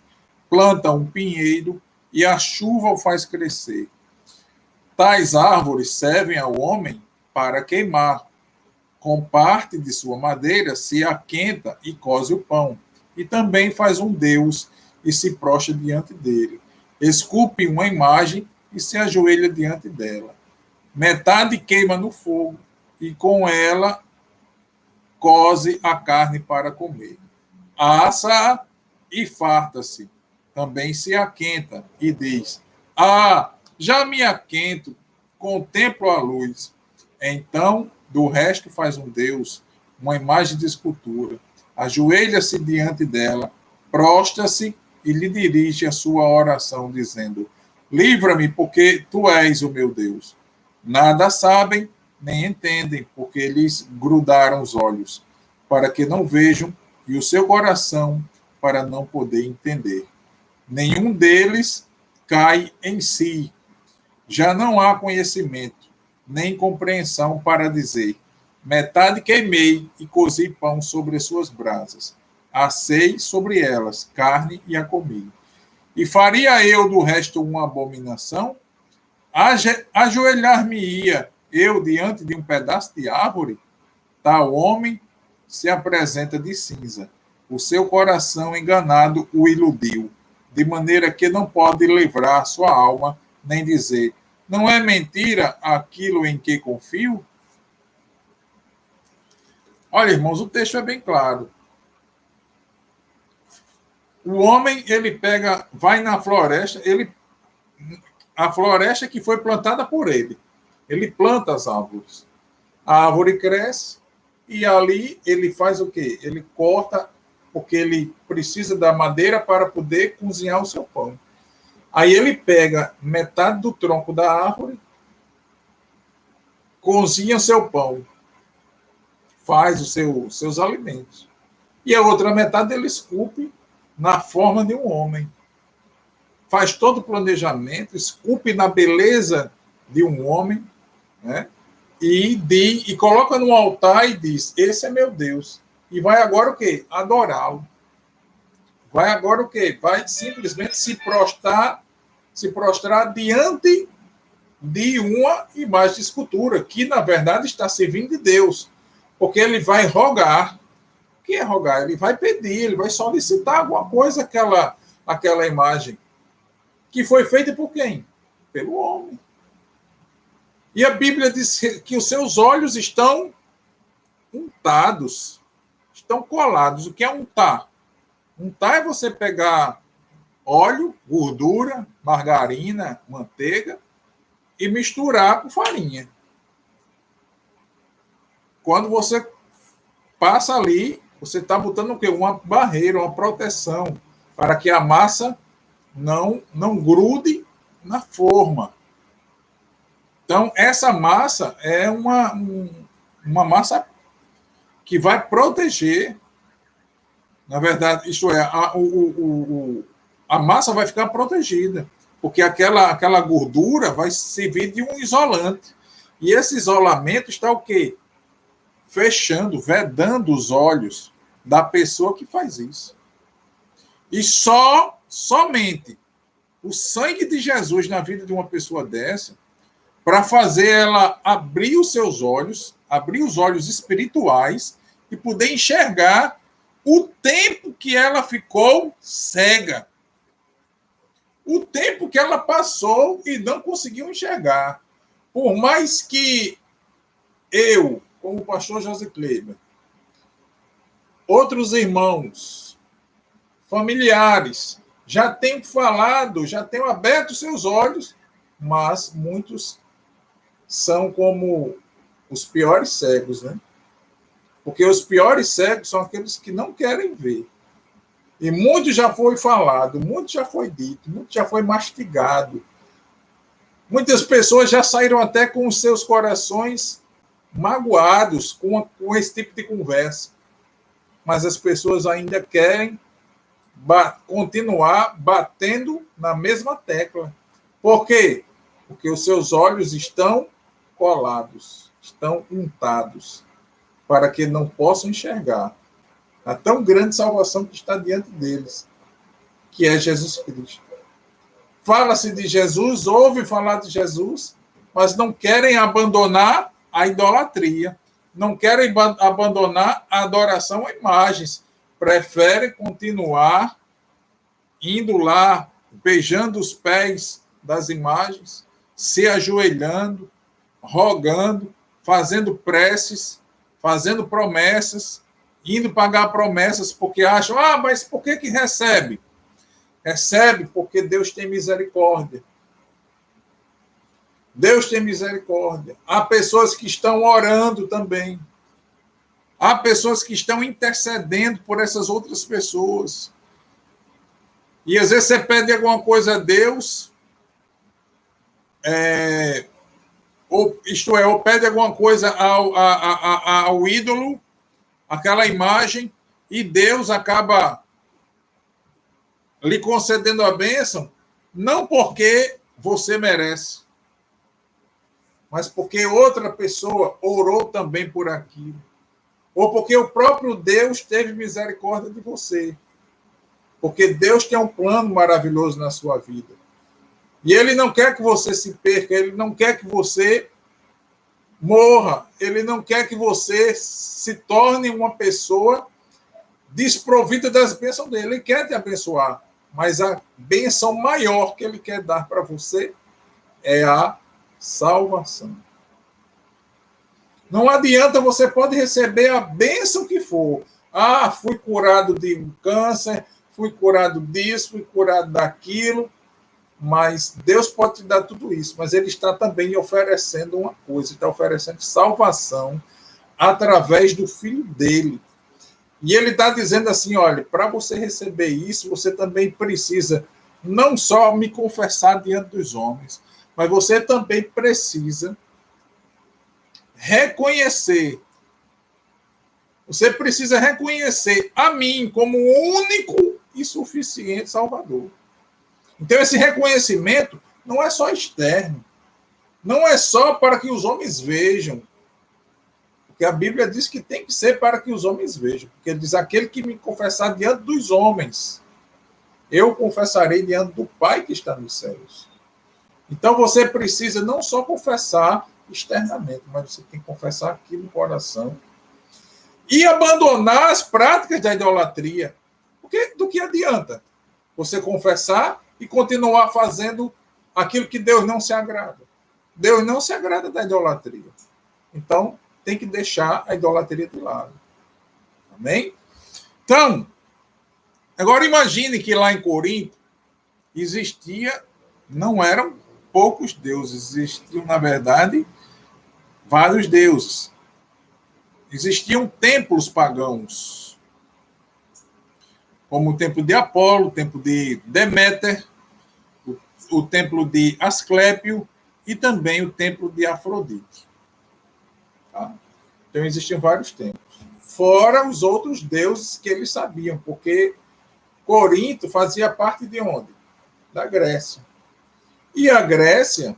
Planta um pinheiro e a chuva o faz crescer. Tais árvores servem ao homem para queimar. Com parte de sua madeira se aquenta e coze o pão. E também faz um deus e se prostra diante dele. Esculpe uma imagem e se ajoelha diante dela. Metade queima no fogo e com ela coze a carne para comer. Assa e farta-se. Também se aquenta e diz: Ah, já me aquento, contemplo a luz. Então, do resto faz um Deus, uma imagem de escultura. Ajoelha-se diante dela, prostra-se e lhe dirige a sua oração, dizendo: Livra-me, porque tu és o meu Deus. Nada sabem, nem entendem, porque lhes grudaram os olhos, para que não vejam, e o seu coração, para não poder entender. Nenhum deles cai em si. Já não há conhecimento, nem compreensão para dizer: metade queimei e cozi pão sobre as suas brasas. Assei sobre elas carne e a comi. E faria eu do resto uma abominação? Ajoelhar-me-ia eu diante de um pedaço de árvore? Tal homem se apresenta de cinza. O seu coração enganado o iludiu, de maneira que não pode livrar sua alma, nem dizer: não é mentira aquilo em que confio? Olha, irmãos, o texto é bem claro. O homem, ele pega, vai na floresta, a floresta que foi plantada por ele. Ele planta as árvores. A árvore cresce e ali ele faz o quê? Ele corta, porque ele precisa da madeira para poder cozinhar o seu pão. Aí ele pega metade do tronco da árvore, cozinha seu pão, faz os seus alimentos. E a outra metade ele esculpe na forma de um homem. Faz todo o planejamento, esculpe na beleza de um homem, né? E coloca no altar e diz: esse é meu Deus. e vai agora o quê? Adorá-lo. Vai agora o quê? Vai simplesmente se prostrar diante de uma imagem de escultura, que na verdade está servindo de Deus. Porque ele vai rogar. O que é rogar? Ele vai pedir, ele vai solicitar alguma coisa aquela imagem. Que foi feita por quem? Pelo homem. E a Bíblia diz que os seus olhos estão untados, estão colados. O que é untar? Untar é você pegar óleo, gordura, margarina, manteiga e misturar com farinha. Quando você passa ali, você está botando o quê? Uma barreira, uma proteção, para que a massa não grude na forma. Então, essa massa é uma massa que vai proteger, na verdade, isto é, a massa vai ficar protegida, porque aquela gordura vai servir de um isolante. E esse isolamento está o quê? Fechando, vedando os olhos da pessoa que faz isso. E somente o sangue de Jesus na vida de uma pessoa dessa, para fazer ela abrir os seus olhos, abrir os olhos espirituais e poder enxergar o tempo que ela ficou cega. O tempo que ela passou e não conseguiu enxergar. Por mais que eu, como o pastor José Kleber, outros irmãos, familiares, já tenham falado, já tenham aberto seus olhos, mas muitos são como os piores cegos, né? Porque os piores cegos são aqueles que não querem ver. E muito já foi falado, muito já foi dito, muito já foi mastigado. Muitas pessoas já saíram até com os seus corações magoados com esse tipo de conversa. Mas as pessoas ainda querem continuar batendo na mesma tecla. Por quê? Porque os seus olhos estão colados, estão untados, para que não possam enxergar a tão grande salvação que está diante deles, que é Jesus Cristo. Fala-se de Jesus, ouve falar de Jesus, mas não querem abandonar a idolatria, não querem abandonar a adoração a imagens, preferem continuar indo lá, beijando os pés das imagens, se ajoelhando, rogando, fazendo preces, fazendo promessas, indo pagar promessas porque acham, mas por que recebe? Recebe porque Deus tem misericórdia. Deus tem misericórdia. Há pessoas que estão orando também. Há pessoas que estão intercedendo por essas outras pessoas. E às vezes você pede alguma coisa a Deus, ou pede alguma coisa ao ídolo, aquela imagem, e Deus acaba lhe concedendo a bênção, não porque você merece, mas porque outra pessoa orou também por aquilo, ou porque o próprio Deus teve misericórdia de você, porque Deus tem um plano maravilhoso na sua vida. E Ele não quer que você se perca, Ele não quer que você morra, Ele não quer que você se torne uma pessoa desprovida das bênçãos dele. Ele quer te abençoar, mas a bênção maior que Ele quer dar para você é a salvação. Não adianta, você pode receber a bênção que for. Fui curado de um câncer, fui curado disso, fui curado daquilo, mas Deus pode te dar tudo isso, mas Ele está também oferecendo uma coisa, está oferecendo salvação através do Filho dele. E Ele está dizendo assim, olha, para você receber isso, você também precisa não só me confessar diante dos homens, mas você também precisa reconhecer. Você precisa reconhecer a mim como o único e suficiente Salvador. Então, esse reconhecimento não é só externo. Não é só para que os homens vejam. Porque a Bíblia diz que tem que ser para que os homens vejam. Porque diz, aquele que me confessar diante dos homens, eu confessarei diante do Pai que está nos céus. Então você precisa não só confessar externamente, mas você tem que confessar aqui no coração e abandonar as práticas da idolatria. Porque do que adianta você confessar e continuar fazendo aquilo que Deus não se agrada? Deus não se agrada da idolatria. Então, tem que deixar a idolatria de lado. Amém? Então, agora imagine que lá em Corinto não eram poucos deuses, existiam, na verdade, vários deuses. Existiam templos pagãos, como o templo de Apolo, o templo de Deméter, o templo de Asclépio e também o templo de Afrodite. Tá? Então, existiam vários templos. Fora os outros deuses que eles sabiam, porque Corinto fazia parte de onde? Da Grécia. E a Grécia,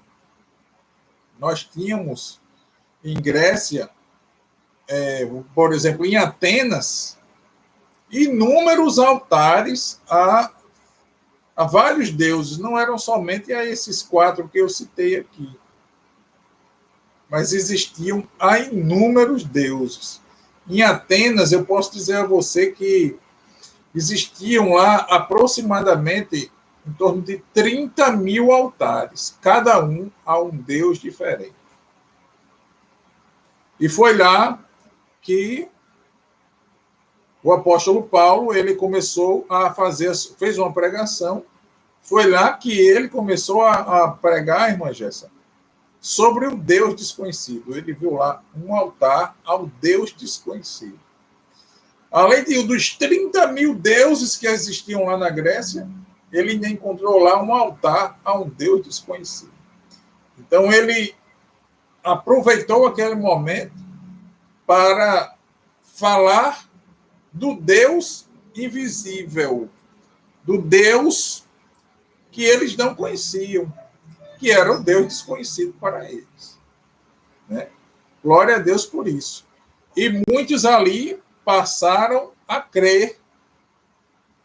nós tínhamos em Grécia, por exemplo, em Atenas, inúmeros altares a vários deuses, não eram somente a esses 4 que eu citei aqui, mas existiam a inúmeros deuses. Em Atenas, eu posso dizer a você que existiam lá aproximadamente em torno de 30 mil altares, cada um a um deus diferente. E foi lá que o apóstolo Paulo, ele começou a fez uma pregação, foi lá que ele começou a pregar, irmã Jéssica, sobre o Deus desconhecido. Ele viu lá um altar ao Deus desconhecido. Além dos 30 mil deuses que existiam lá na Grécia, ele ainda encontrou lá um altar a um Deus desconhecido. Então, ele aproveitou aquele momento para falar do Deus invisível, do Deus que eles não conheciam, que era o Deus desconhecido para eles. Né? Glória a Deus por isso. E muitos ali passaram a crer,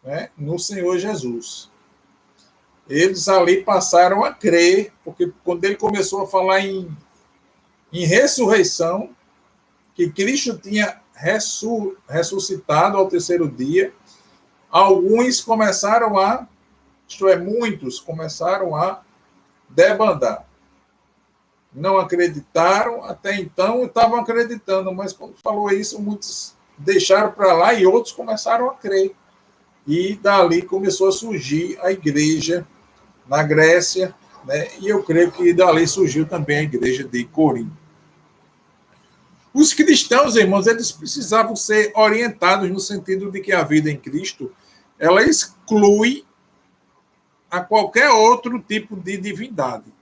né, no Senhor Jesus. Eles ali passaram a crer, porque quando ele começou a falar em ressurreição, que Cristo tinha ressuscitado ao terceiro dia, alguns começaram muitos começaram a debandar. Não acreditaram, até então estavam acreditando, mas quando falou isso, muitos deixaram para lá e outros começaram a crer. E dali começou a surgir a igreja na Grécia, né? E eu creio que dali surgiu também a igreja de Corinto. Os cristãos, irmãos, eles precisavam ser orientados no sentido de que a vida em Cristo, ela exclui a qualquer outro tipo de divindade.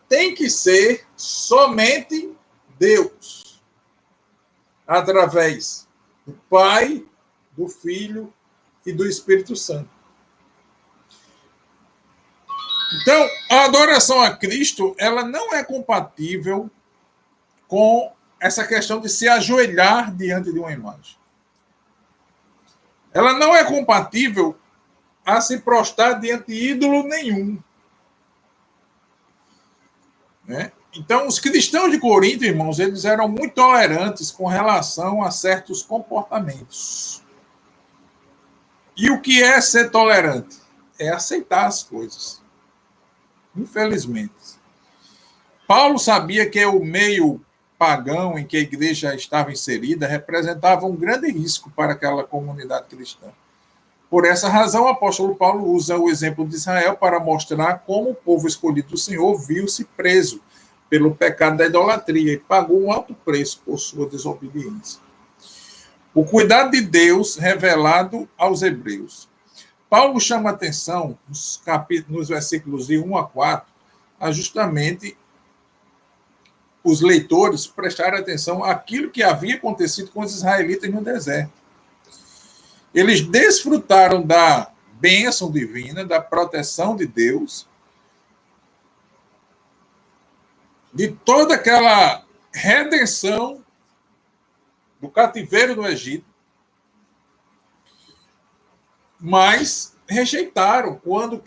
Tem que ser somente Deus, através do Pai, do Filho e do Espírito Santo. Então, a adoração a Cristo, ela não é compatível com essa questão de se ajoelhar diante de uma imagem. Ela não é compatível a se prostrar diante de ídolo nenhum. Né? Então, os cristãos de Corinto, irmãos, eles eram muito tolerantes com relação a certos comportamentos. E o que é ser tolerante? É aceitar as coisas. Infelizmente. Paulo sabia que o meio pagão em que a igreja estava inserida representava um grande risco para aquela comunidade cristã. Por essa razão, o apóstolo Paulo usa o exemplo de Israel para mostrar como o povo escolhido do Senhor viu-se preso pelo pecado da idolatria e pagou um alto preço por sua desobediência. O cuidado de Deus revelado aos hebreus. Paulo chama a atenção nos versículos de 1 a 4 a justamente os leitores prestarem atenção àquilo que havia acontecido com os israelitas no deserto. Eles desfrutaram da bênção divina, da proteção de Deus, de toda aquela redenção do cativeiro do Egito, mas rejeitaram quando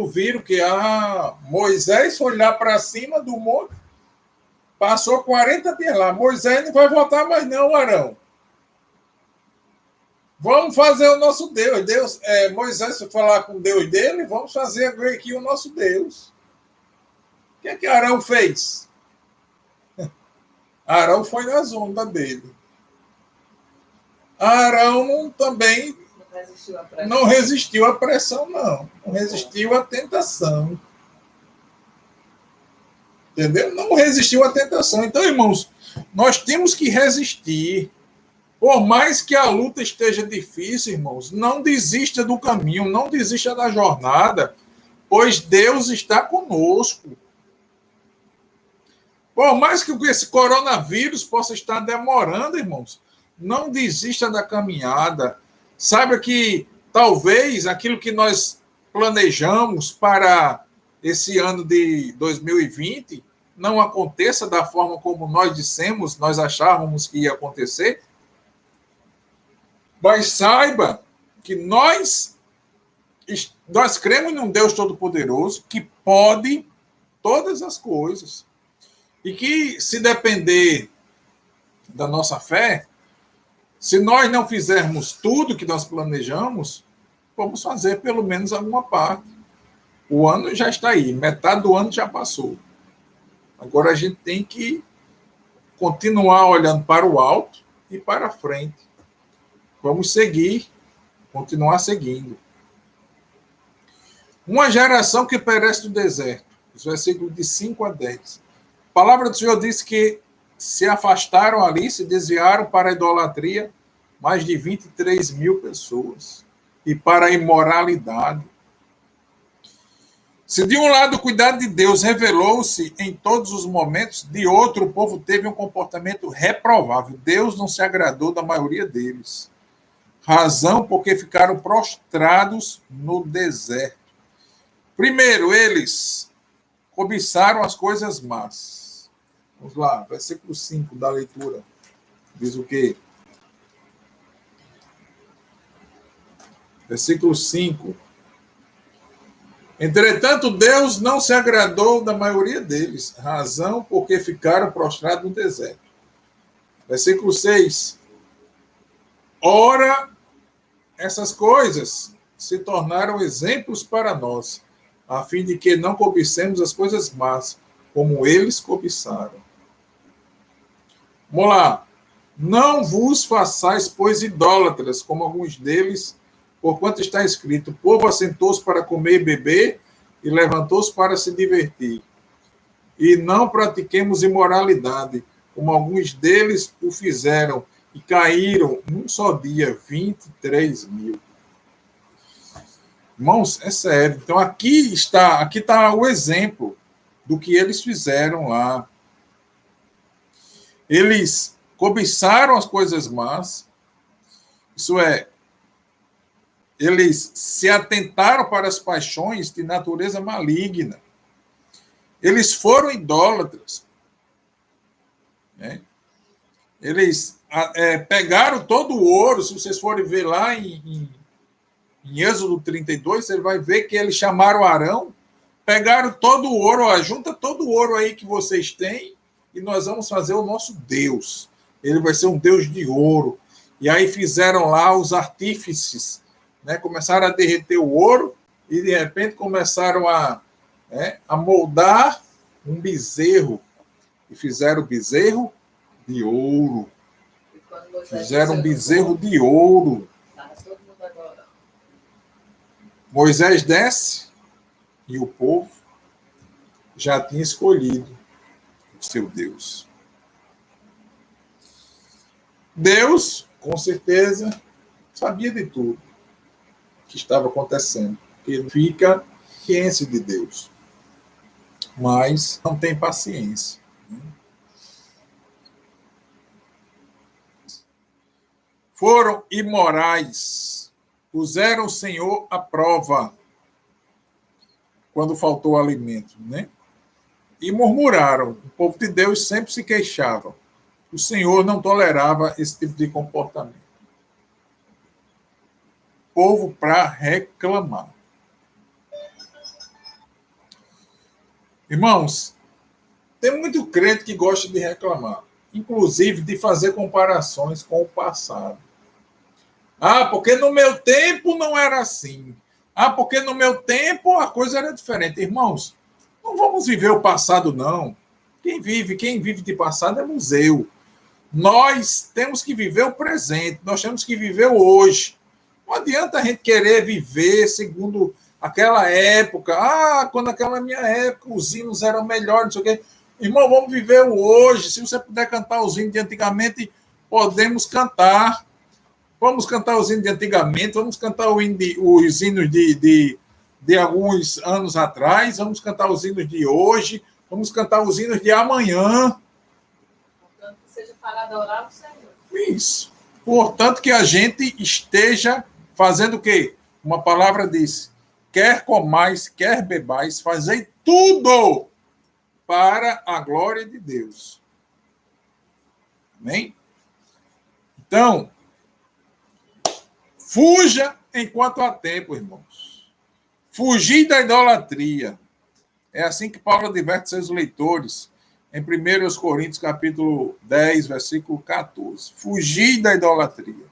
viram que Moisés foi lá para cima do monte, passou 40 dias lá. Moisés não vai voltar mais não, Arão. Vamos fazer o nosso Deus. Moisés foi falar com o Deus dele, vamos fazer aqui o nosso Deus. O que Arão fez? Arão foi nas ondas dele. Arão também não resistiu à pressão, não. Não resistiu à tentação. Entendeu? Não resistiu à tentação. Então, irmãos, nós temos que resistir. Por mais que a luta esteja difícil, irmãos, não desista do caminho, não desista da jornada, pois Deus está conosco. Por mais que esse coronavírus possa estar demorando, irmãos, não desista da caminhada. Saiba que talvez aquilo que nós planejamos para esse ano de 2020 não aconteça da forma como nós dissemos, nós achávamos que ia acontecer. Mas saiba que nós cremos num Deus Todo-Poderoso que pode todas as coisas. E que, se depender da nossa fé, se nós não fizermos tudo que nós planejamos, vamos fazer pelo menos alguma parte. O ano já está aí, metade do ano já passou. Agora a gente tem que continuar olhando para o alto e para frente. Vamos seguir, continuar seguindo. Uma geração que perece no deserto. Os versículos de 5 a 10. A palavra do Senhor diz que se afastaram ali, se desviaram para a idolatria, mais de 23 mil pessoas. E para a imoralidade. Se de um lado o cuidado de Deus revelou-se em todos os momentos, de outro o povo teve um comportamento reprovável. Deus não se agradou da maioria deles. Razão porque ficaram prostrados no deserto. Primeiro, eles cobiçaram as coisas más. Vamos lá, versículo 5 da leitura. Diz o quê? Versículo 5. Entretanto, Deus não se agradou da maioria deles. Razão porque ficaram prostrados no deserto. Versículo 6. Ora, essas coisas se tornaram exemplos para nós, a fim de que não cobicemos as coisas más, como eles cobiçaram. Vamos lá. Não vos façais, pois, idólatras, como alguns deles, porquanto está escrito: o povo assentou-se para comer e beber, e levantou-se para se divertir. E não pratiquemos imoralidade, como alguns deles o fizeram, e caíram num só dia 23 mil. Irmãos, é sério. Então, aqui está o exemplo do que eles fizeram lá. Eles cobiçaram as coisas más, isso é, eles se atentaram para as paixões de natureza maligna. Eles foram idólatras. Né? Eles pegaram todo o ouro. Se vocês forem ver lá em Êxodo 32, você vai ver que eles chamaram Arão, pegaram todo o ouro, junta todo o ouro aí que vocês têm, e nós vamos fazer o nosso Deus. Ele vai ser um Deus de ouro. E aí fizeram lá os artífices, né? Começaram a derreter o ouro, e de repente começaram a moldar um bezerro. E fizeram o bezerro de ouro. Fizeram um bezerro de ouro. Moisés desce e o povo já tinha escolhido o seu Deus. Deus, com certeza, sabia de tudo que estava acontecendo. Ele fica ciência de Deus, mas não tem paciência. Foram imorais, puseram o Senhor à prova quando faltou alimento, né? E murmuraram. O povo de Deus sempre se queixava. O Senhor não tolerava esse tipo de comportamento. Povo para reclamar. Irmãos, tem muito crente que gosta de reclamar, inclusive de fazer comparações com o passado. Ah, porque no meu tempo não era assim. Ah, porque no meu tempo a coisa era diferente. Irmãos, não vamos viver o passado, não. Quem vive de passado é museu. Nós temos que viver o presente, nós temos que viver o hoje. Não adianta a gente querer viver segundo aquela época. Ah, quando aquela minha época os hinos eram melhores, não sei o quê. Irmão, vamos viver o hoje. Se você puder cantar os hinos de antigamente, podemos cantar. Vamos cantar os hinos de antigamente, vamos cantar os hinos de alguns anos atrás, vamos cantar os hinos de hoje, vamos cantar os hinos de amanhã. Portanto, que seja para adorar o Senhor. Isso. Portanto, que a gente esteja fazendo o quê? Uma palavra diz: quer comais, quer bebais, fazei tudo para a glória de Deus. Amém? Então, fuja enquanto há tempo, irmãos. Fugir da idolatria. É assim que Paulo adverte seus leitores em 1 Coríntios, capítulo 10, versículo 14. Fugir da idolatria.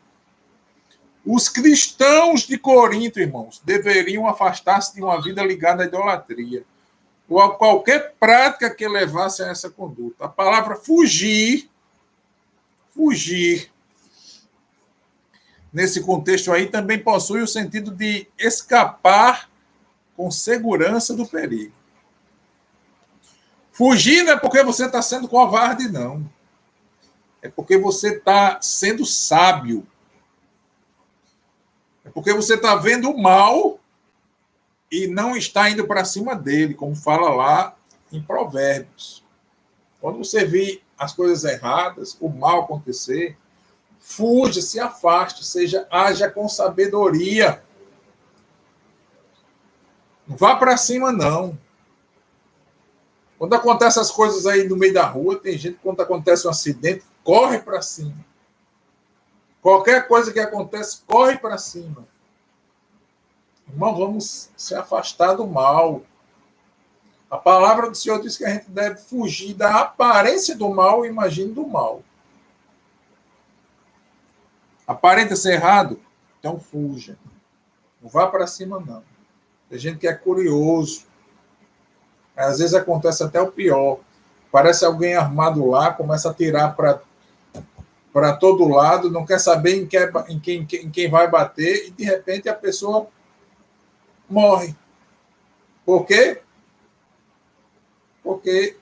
Os cristãos de Corinto, irmãos, deveriam afastar-se de uma vida ligada à idolatria, ou a qualquer prática que levasse a essa conduta. A palavra fugir, nesse contexto aí, também possui o sentido de escapar com segurança do perigo. Fugir não é porque você está sendo covarde, não. É porque você está sendo sábio. É porque você está vendo o mal e não está indo para cima dele, como fala lá em Provérbios. Quando você vê as coisas erradas, o mal acontecer, fuja, se afaste, haja com sabedoria. Não vá para cima, não. Quando acontecem as coisas aí no meio da rua, tem gente que, quando acontece um acidente, corre para cima. Qualquer coisa que acontece, corre para cima. Irmão, vamos se afastar do mal. A palavra do Senhor diz que a gente deve fugir da aparência do mal e imagine do mal. Aparenta ser errado? Então fuja. Não vá para cima, não. Tem gente que é curioso. Às vezes acontece até o pior. Parece alguém armado lá, começa a tirar para todo lado, não quer saber em quem vai bater, e de repente a pessoa morre. Por quê? Porque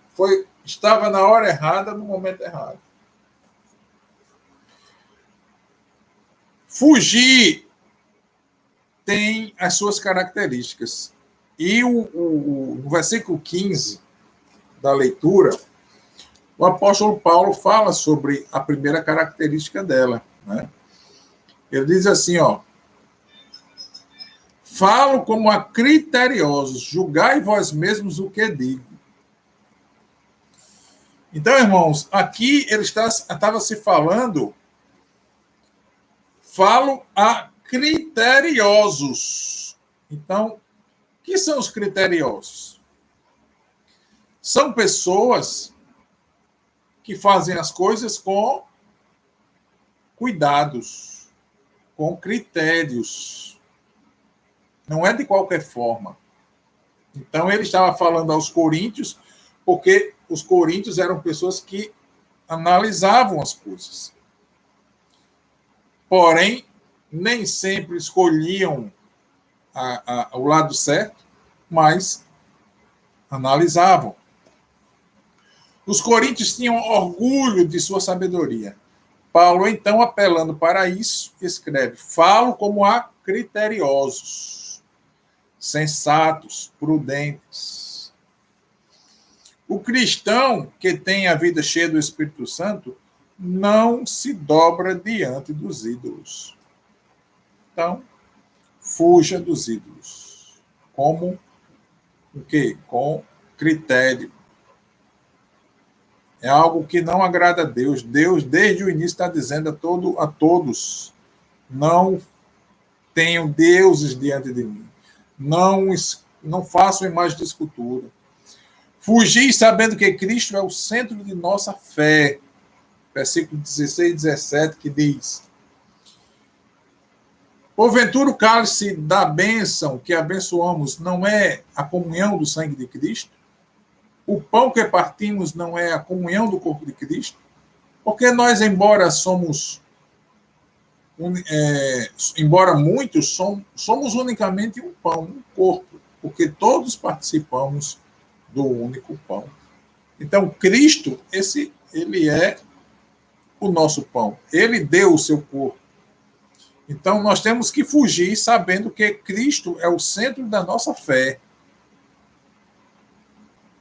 estava na hora errada, no momento errado. Fugir tem as suas características. E no versículo 15 da leitura, o apóstolo Paulo fala sobre a primeira característica dela. Né? Ele diz assim, ó: falo como a criteriosos, julgai vós mesmos o que digo. Então, irmãos, aqui ele estava se falando, falo a criteriosos. Então, o que são os criteriosos? São pessoas que fazem as coisas com cuidados, com critérios. Não é de qualquer forma. Então, ele estava falando aos coríntios, porque os coríntios eram pessoas que analisavam as coisas. Porém, nem sempre escolhiam o lado certo, mas analisavam. Os coríntios tinham orgulho de sua sabedoria. Paulo, então, apelando para isso, escreve: falo como a criteriosos, sensatos, prudentes. O cristão que tem a vida cheia do Espírito Santo não se dobra diante dos ídolos. Então, fuja dos ídolos. Como o quê? Com critério. É algo que não agrada a Deus. Deus, desde o início, está dizendo a todos: não tenham deuses diante de mim. Não façam imagem de escultura. Fugir sabendo que Cristo é o centro de nossa fé. Versículo 16 e 17, que diz: porventura o cálice da bênção que abençoamos não é a comunhão do sangue de Cristo? O pão que partimos não é a comunhão do corpo de Cristo? Porque nós, embora muitos, somos unicamente um pão, um corpo, porque todos participamos do único pão. Então, Cristo, ele é o nosso pão. Ele deu o seu corpo. Então, nós temos que fugir sabendo que Cristo é o centro da nossa fé.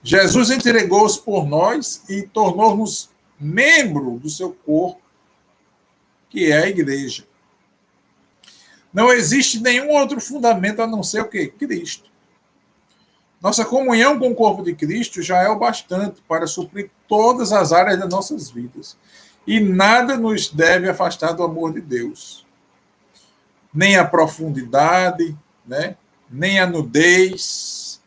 Jesus entregou-se por nós e tornou-nos membro do seu corpo, que é a igreja. Não existe nenhum outro fundamento a não ser o quê? Cristo. Nossa comunhão com o corpo de Cristo já é o bastante para suprir todas as áreas das nossas vidas. E nada nos deve afastar do amor de Deus. Nem a profundidade, né? Nem a nudez.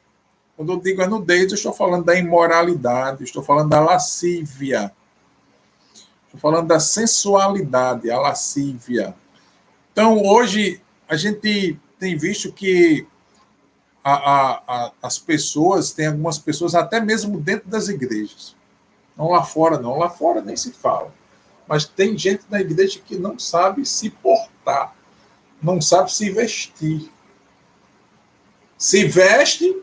Quando eu digo a nudez, eu estou falando da imoralidade, estou falando da lascívia, estou falando da sensualidade, a lascívia. Então, hoje, a gente tem visto que as pessoas, tem algumas pessoas, até mesmo dentro das igrejas, não lá fora, não, lá fora nem se fala, mas tem gente na igreja que não sabe se portar, não sabe se vestir. Se veste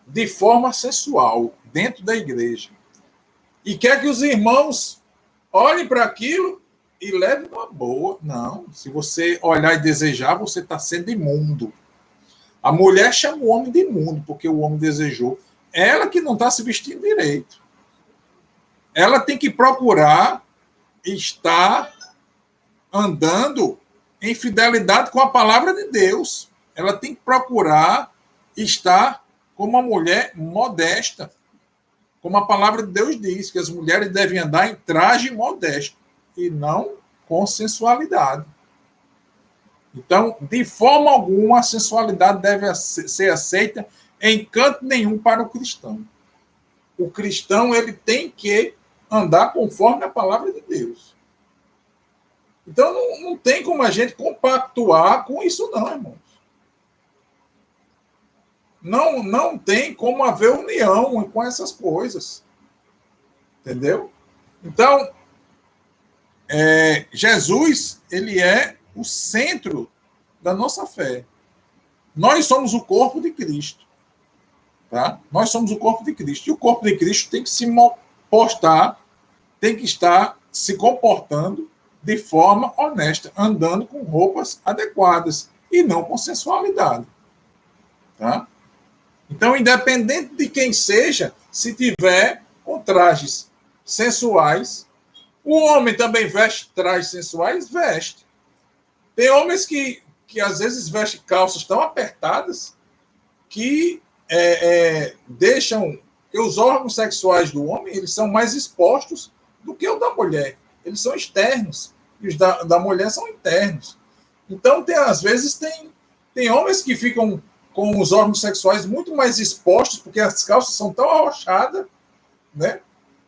de forma sensual dentro da igreja. E quer que os irmãos olhem para aquilo e levem uma boa. Não, se você olhar e desejar, você está sendo imundo. A mulher chama o homem de imundo, porque o homem desejou. Ela que não está se vestindo direito. Ela tem que procurar estar andando em fidelidade com a palavra de Deus. Ela tem que procurar estar como uma mulher modesta. Como a palavra de Deus diz, que as mulheres devem andar em traje modesto e não com sensualidade. Então, de forma alguma, a sensualidade deve ser aceita em canto nenhum para o cristão. O cristão, ele tem que andar conforme a palavra de Deus. Então, não tem como a gente compactuar com isso não, irmãos. Não tem como haver união com essas coisas. Entendeu? Então, Jesus, ele é o centro da nossa fé. Nós somos o corpo de Cristo. Tá? Nós somos o corpo de Cristo. E o corpo de Cristo tem que se postar, tem que estar se comportando de forma honesta, andando com roupas adequadas e não com sensualidade. Tá? Então, independente de quem seja, se tiver com trajes sensuais, o homem também veste trajes sensuais? Veste. Tem homens que às vezes vestem calças tão apertadas que deixam que os órgãos sexuais do homem eles são mais expostos do que o da mulher. Eles são externos e os da mulher são internos. Então, às vezes, tem homens que ficam com os órgãos sexuais muito mais expostos, porque as calças são tão arrochadas, né,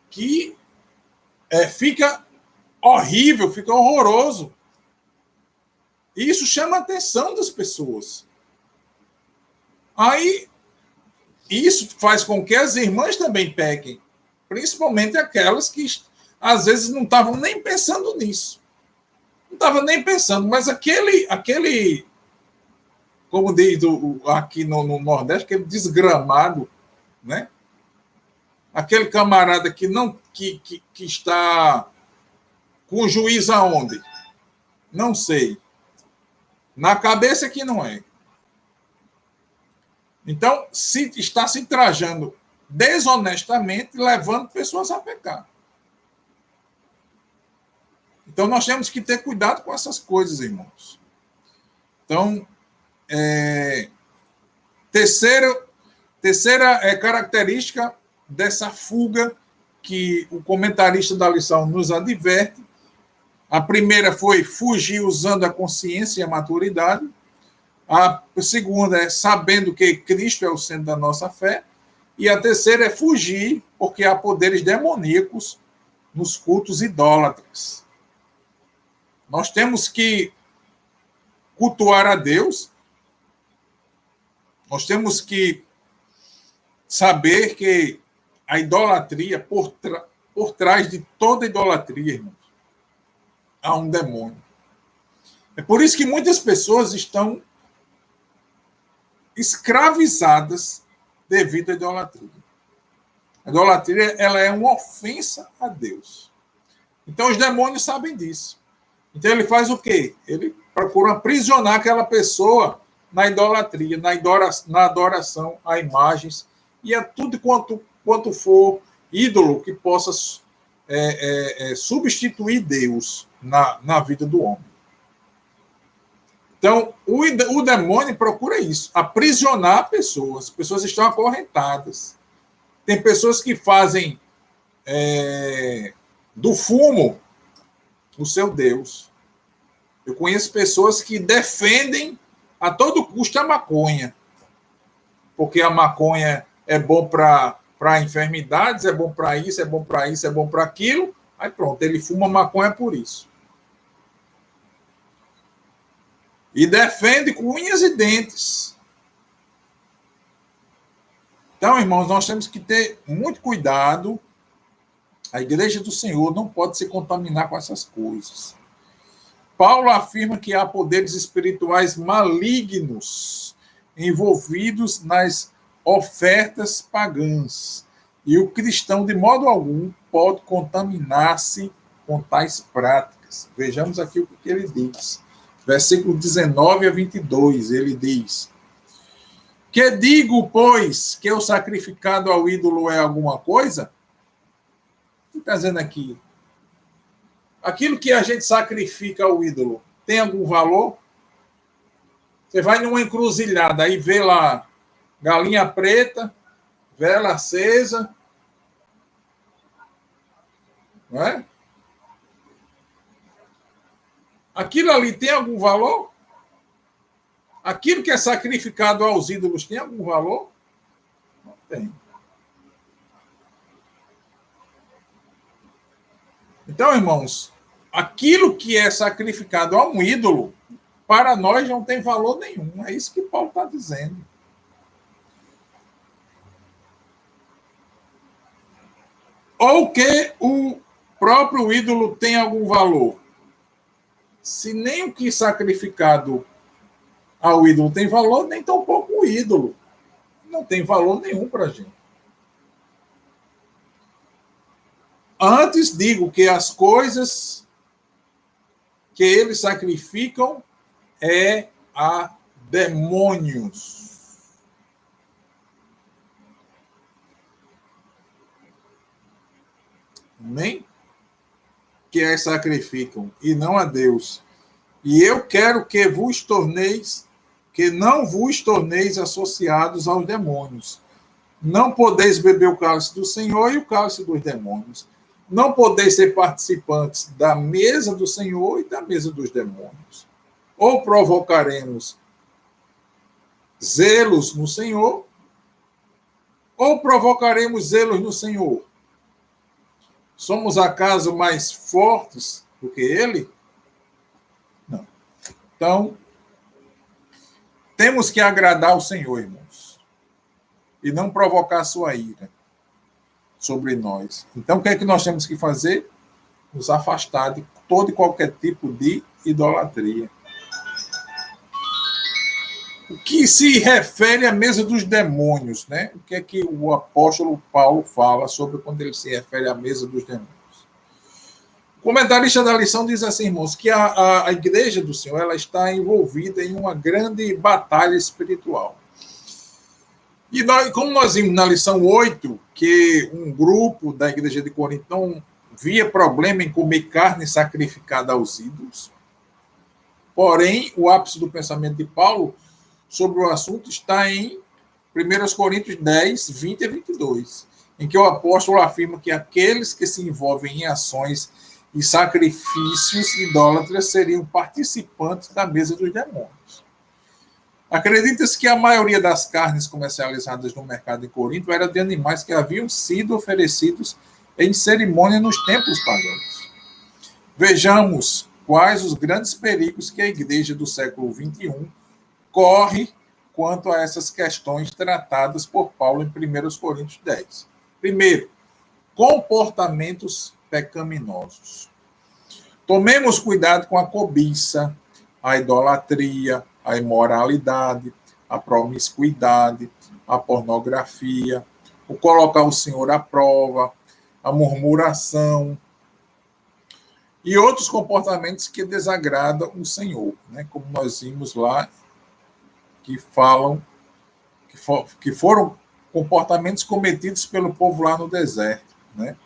que fica horrível, fica horroroso. E isso chama a atenção das pessoas. Aí, isso faz com que as irmãs também pequem, principalmente aquelas que, às vezes, não estavam nem pensando nisso. Não estavam nem pensando, mas aquele como diz aqui no Nordeste, aquele desgramado, né? Aquele camarada que está com o juiz aonde? Não sei. Na cabeça que não é. Então, se está se trajando desonestamente, levando pessoas a pecar. Então, nós temos que ter cuidado com essas coisas, irmãos. Então, terceira característica dessa fuga que o comentarista da lição nos adverte. A primeira foi fugir usando a consciência e a maturidade. A segunda é sabendo que Cristo é o centro da nossa fé. E a terceira é fugir, porque há poderes demoníacos nos cultos idólatras. Nós temos que cultuar a Deus. Nós temos que saber que a idolatria, por trás de toda idolatria, irmãos, há um demônio. É por isso que muitas pessoas estão escravizadas devido à idolatria. A idolatria, ela é uma ofensa a Deus. Então, os demônios sabem disso. Então, ele faz o quê? Ele procura aprisionar aquela pessoa na idolatria, na adoração a imagens e a tudo quanto for ídolo que possa substituir Deus na vida do homem. Então, o demônio procura isso, aprisionar pessoas. As pessoas estão acorrentadas. Tem pessoas que fazem do fumo o seu Deus. Eu conheço pessoas que defendem a todo custo a maconha, porque a maconha é bom para enfermidades, é bom para isso, é bom para isso, é bom para aquilo. Aí pronto, ele fuma maconha por isso. E defende com unhas e dentes. Então, irmãos, nós temos que ter muito cuidado. A igreja do Senhor não pode se contaminar com essas coisas. Paulo afirma que há poderes espirituais malignos envolvidos nas ofertas pagãs. E o cristão, de modo algum, pode contaminar-se com tais práticas. Vejamos aqui o que ele diz. Versículo 19 a 22, ele diz: que digo, pois, que o sacrificado ao ídolo é alguma coisa? O que está dizendo aqui? Aquilo que a gente sacrifica ao ídolo tem algum valor? Você vai numa encruzilhada, aí vê lá galinha preta, vela acesa, não é? Aquilo ali tem algum valor? Aquilo que é sacrificado aos ídolos tem algum valor? Não tem. Então, irmãos, aquilo que é sacrificado a um ídolo, para nós não tem valor nenhum. É isso que Paulo está dizendo. Ou que o próprio ídolo tem algum valor. Se nem o que sacrificado ao ídolo tem valor, nem tampouco o ídolo. Não tem valor nenhum para a gente. Antes digo que as coisas que eles sacrificam é a demônios. Amém? Que as sacrificam, e não a Deus. E eu quero que não vos torneis associados aos demônios. Não podeis beber o cálice do Senhor e o cálice dos demônios. Não podeis ser participantes da mesa do Senhor e da mesa dos demônios. Ou provocaremos zelos no Senhor, ou provocaremos zelos no Senhor. Somos acaso mais fortes do que ele? Não. Então, temos que agradar o Senhor, irmãos, e não provocar sua ira sobre nós. Então, o que é que nós temos que fazer? Nos afastar de todo e qualquer tipo de idolatria. O que se refere à mesa dos demônios, né? O que é que o apóstolo Paulo fala sobre quando ele se refere à mesa dos demônios? O comentarista da lição diz assim, irmãos, que a igreja do Senhor ela está envolvida em uma grande batalha espiritual. E como nós vimos na lição 8, que um grupo da igreja de Corinto não via problema em comer carne sacrificada aos ídolos, porém, o ápice do pensamento de Paulo sobre o assunto está em 1 Coríntios 10, 20 a 22. em que o apóstolo afirma que aqueles que se envolvem em ações e sacrifícios idólatras seriam participantes da mesa dos demônios. Acredita-se que a maioria das carnes comercializadas no mercado em Corinto era de animais que haviam sido oferecidos em cerimônia nos templos pagãos. Vejamos quais os grandes perigos que a igreja do século XXI corre quanto a essas questões tratadas por Paulo em 1 Coríntios 10. Primeiro, comportamentos pecaminosos. Tomemos cuidado com a cobiça, a idolatria, a imoralidade, a promiscuidade, a pornografia, o colocar o Senhor à prova, a murmuração e outros comportamentos que desagradam o Senhor, né? Como nós vimos lá, que falam que foram comportamentos cometidos pelo povo lá no deserto, né?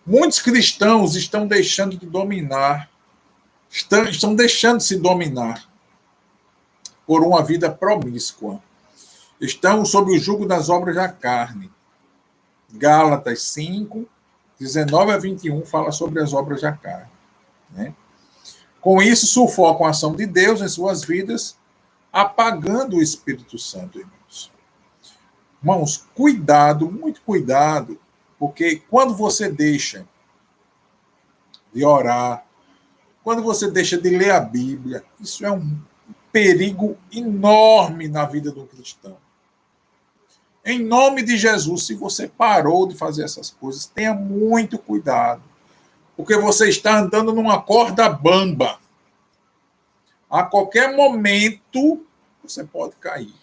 Muitos cristãos estão deixando de dominar, estão deixando de se dominar por uma vida promíscua. Estão sob o jugo das obras da carne. Gálatas 5, 19 a 21 fala sobre as obras da carne, né? Com isso, sufocam a ação de Deus em suas vidas, apagando o Espírito Santo, irmãos. Irmãos, cuidado, muito cuidado, porque quando você deixa de orar, quando você deixa de ler a Bíblia, isso é um perigo enorme na vida do cristão. Em nome de Jesus, se você parou de fazer essas coisas, tenha muito cuidado, porque você está andando numa corda bamba. A qualquer momento, você pode cair.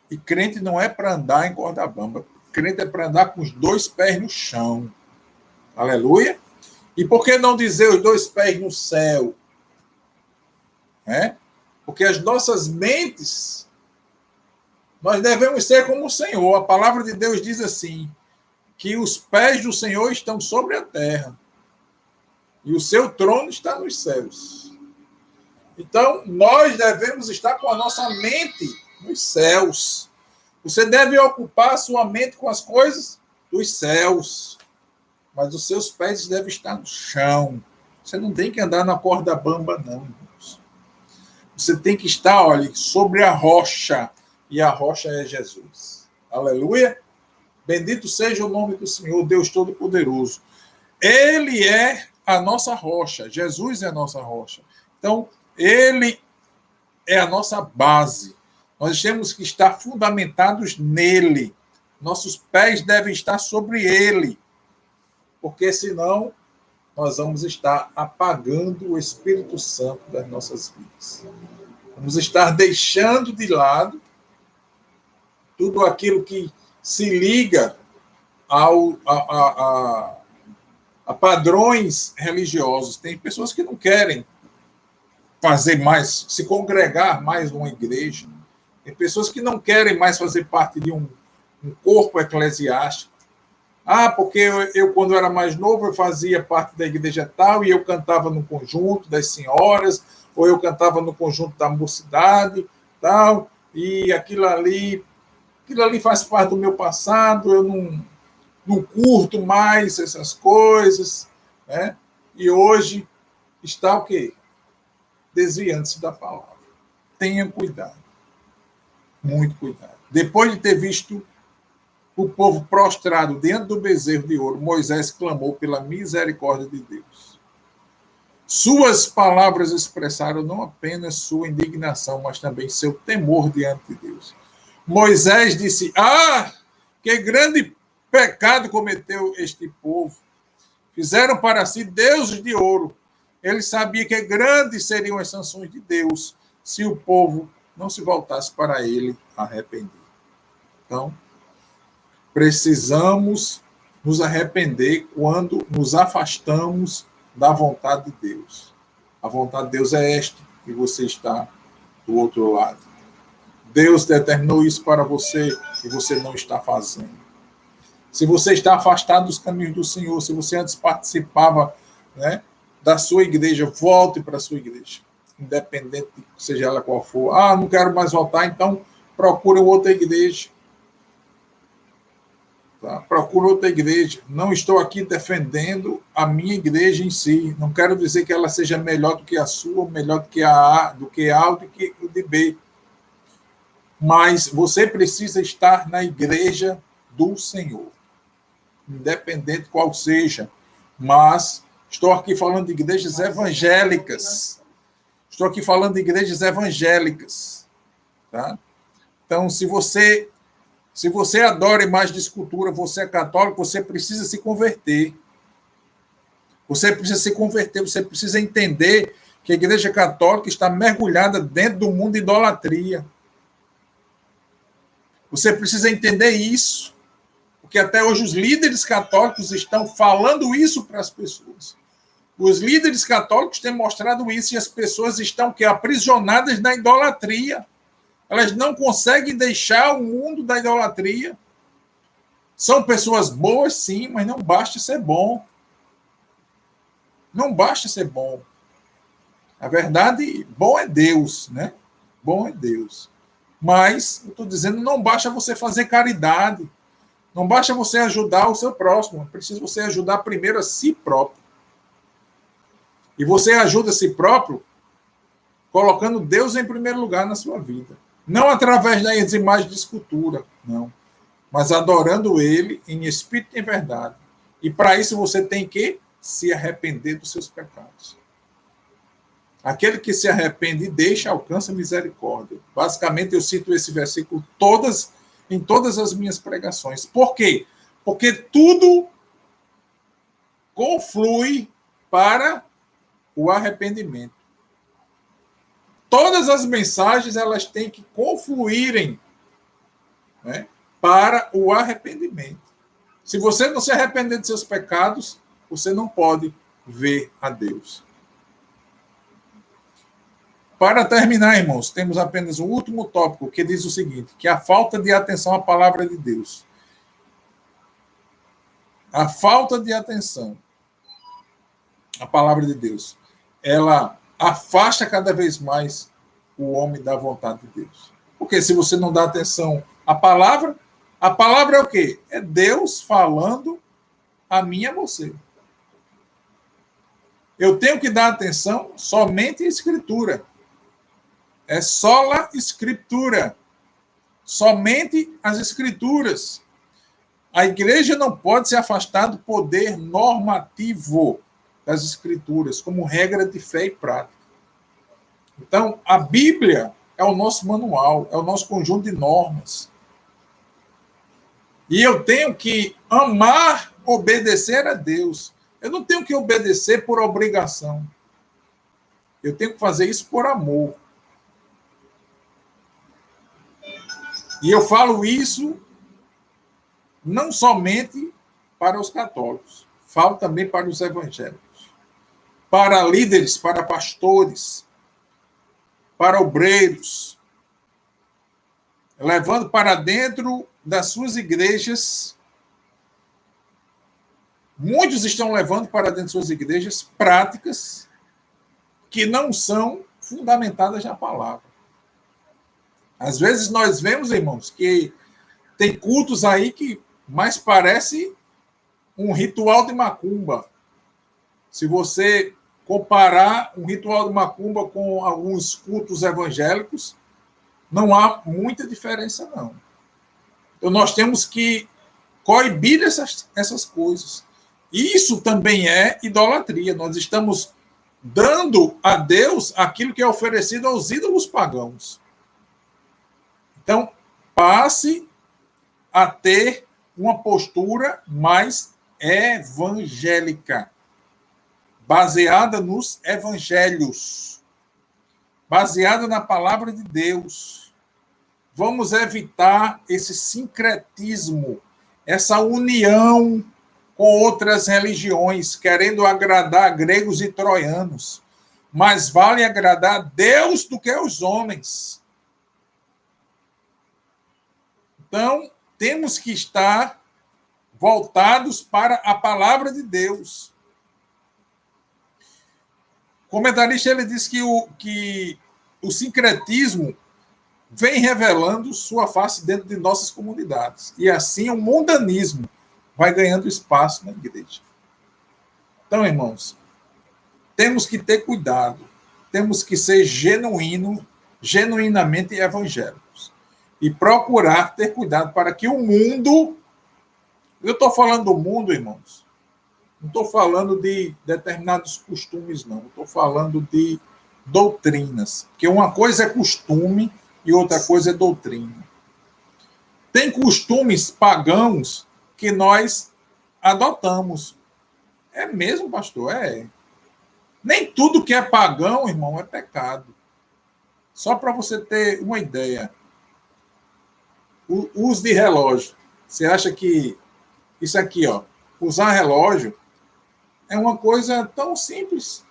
E crente não é para andar em corda bamba. Crente é para andar com os dois pés no chão. Aleluia. E por que não dizer os dois pés no céu? Porque as nossas mentes, nós devemos ser como o Senhor. A palavra de Deus diz assim, que os pés do Senhor estão sobre a terra e o seu trono está nos céus. Então, nós devemos estar com a nossa mente nos céus. Você deve ocupar a sua mente com as coisas dos céus, mas os seus pés devem estar no chão. Você não tem que andar na corda bamba, não, irmãos. Você tem que estar, olha, sobre a rocha, e a rocha é Jesus. Aleluia! Bendito seja o nome do Senhor, Deus Todo-Poderoso. Ele é a nossa rocha, Jesus é a nossa rocha. Então, ele é a nossa base. Nós temos que estar fundamentados nele. Nossos pés devem estar sobre ele, porque senão nós vamos estar apagando o Espírito Santo das nossas vidas. Vamos estar deixando de lado tudo aquilo que se liga a padrões religiosos. Tem pessoas que não querem fazer mais, se congregar mais numa igreja. Tem pessoas que não querem mais fazer parte de um corpo eclesiástico. Porque eu, quando era mais novo, eu fazia parte da igreja tal, e eu cantava no conjunto das senhoras, ou eu cantava no conjunto da mocidade, tal, e aquilo ali faz parte do meu passado, eu não curto mais essas coisas, né? E hoje está o quê? Desviando-se da palavra. Tenha cuidado. Muito cuidado. Depois de ter visto o povo prostrado diante do bezerro de ouro, Moisés clamou pela misericórdia de Deus. Suas palavras expressaram não apenas sua indignação, mas também seu temor diante de Deus. Moisés disse: que grande pecado cometeu este povo. Fizeram para si deuses de ouro. Ele sabia que grandes seriam as sanções de Deus se o povo não se voltasse para ele arrependido. Então, precisamos nos arrepender quando nos afastamos da vontade de Deus. A vontade de Deus é esta, e você está do outro lado. Deus determinou isso para você e você não está fazendo. Se você está afastado dos caminhos do Senhor, se você antes participava, né, da sua igreja, volte para a sua igreja, independente de seja ela qual for. Não quero mais voltar, então procure outra igreja. Tá? Procura outra igreja. Não estou aqui defendendo a minha igreja em si. Não quero dizer que ela seja melhor do que a sua, melhor do que a A, do que A ou do que o de B. Mas você precisa estar na igreja do Senhor, independente qual seja. Mas estou aqui falando de igrejas evangélicas. Estou aqui falando de igrejas evangélicas. Tá? Então, se você adora imagem de escultura, você é católico, você precisa se converter. Você precisa se converter, você precisa entender que a Igreja Católica está mergulhada dentro do mundo de idolatria. Você precisa entender isso, porque até hoje os líderes católicos estão falando isso para as pessoas. Os líderes católicos têm mostrado isso e as pessoas estão aprisionadas na idolatria. Elas não conseguem deixar o mundo da idolatria. São pessoas boas, sim, mas não basta ser bom. Não basta ser bom. A verdade, bom é Deus, né? Bom é Deus. Mas, eu estou dizendo, não basta você fazer caridade. Não basta você ajudar o seu próximo. É preciso você ajudar primeiro a si próprio. E você ajuda a si próprio colocando Deus em primeiro lugar na sua vida. Não através das imagens de escultura, não. Mas adorando Ele em espírito e em verdade. E para isso você tem que se arrepender dos seus pecados. Aquele que se arrepende e deixa, alcança misericórdia. Basicamente, eu cito esse versículo em todas as minhas pregações. Por quê? Porque tudo conflui para o arrependimento. Todas as mensagens elas têm que confluírem, né, para o arrependimento. Se você não se arrepender de seus pecados, você não pode ver a Deus. Para terminar, irmãos, temos apenas um último tópico que diz o seguinte, que é a falta de atenção à palavra de Deus. A falta de atenção à palavra de Deus, ela afasta cada vez mais o homem da vontade de Deus. Porque se você não dá atenção à palavra é o quê? É Deus falando a mim e a você. Eu tenho que dar atenção somente à Escritura. É sola Escritura. Somente as Escrituras. A igreja não pode se afastar do poder normativo das Escrituras, como regra de fé e prática. Então, a Bíblia é o nosso manual, é o nosso conjunto de normas. E eu tenho que amar, obedecer a Deus. Eu não tenho que obedecer por obrigação. Eu tenho que fazer isso por amor. E eu falo isso não somente para os católicos, falo também para os evangélicos, para líderes, para pastores, para obreiros, levando para dentro das suas igrejas. Muitos estão levando para dentro de suas igrejas práticas que não são fundamentadas na palavra. Às vezes nós vemos, irmãos, que tem cultos aí que mais parece um ritual de macumba. Se você comparar um ritual de macumba com alguns cultos evangélicos, não há muita diferença, não. Então, nós temos que coibir essas coisas. Isso também é idolatria. Nós estamos dando a Deus aquilo que é oferecido aos ídolos pagãos. Então, passe a ter uma postura mais evangélica, baseada nos evangelhos, baseada na palavra de Deus. Vamos evitar esse sincretismo, essa união com outras religiões, querendo agradar gregos e troianos. Mais vale agradar a Deus do que os homens. Então, temos que estar voltados para a palavra de Deus. O comentarista ele diz que o sincretismo vem revelando sua face dentro de nossas comunidades. E assim o mundanismo vai ganhando espaço na igreja. Então, irmãos, temos que ter cuidado, temos que ser genuinamente evangélicos. E procurar ter cuidado para que o mundo... Eu estou falando do mundo, irmãos. Não estou falando de determinados costumes, não. Estou falando de doutrinas. Porque uma coisa é costume e outra coisa é doutrina. Tem costumes pagãos que nós adotamos. É mesmo, pastor? É. Nem tudo que é pagão, irmão, é pecado. Só para você ter uma ideia. O uso de relógio. Você acha que isso aqui, ó, usar relógio é uma coisa tão simples,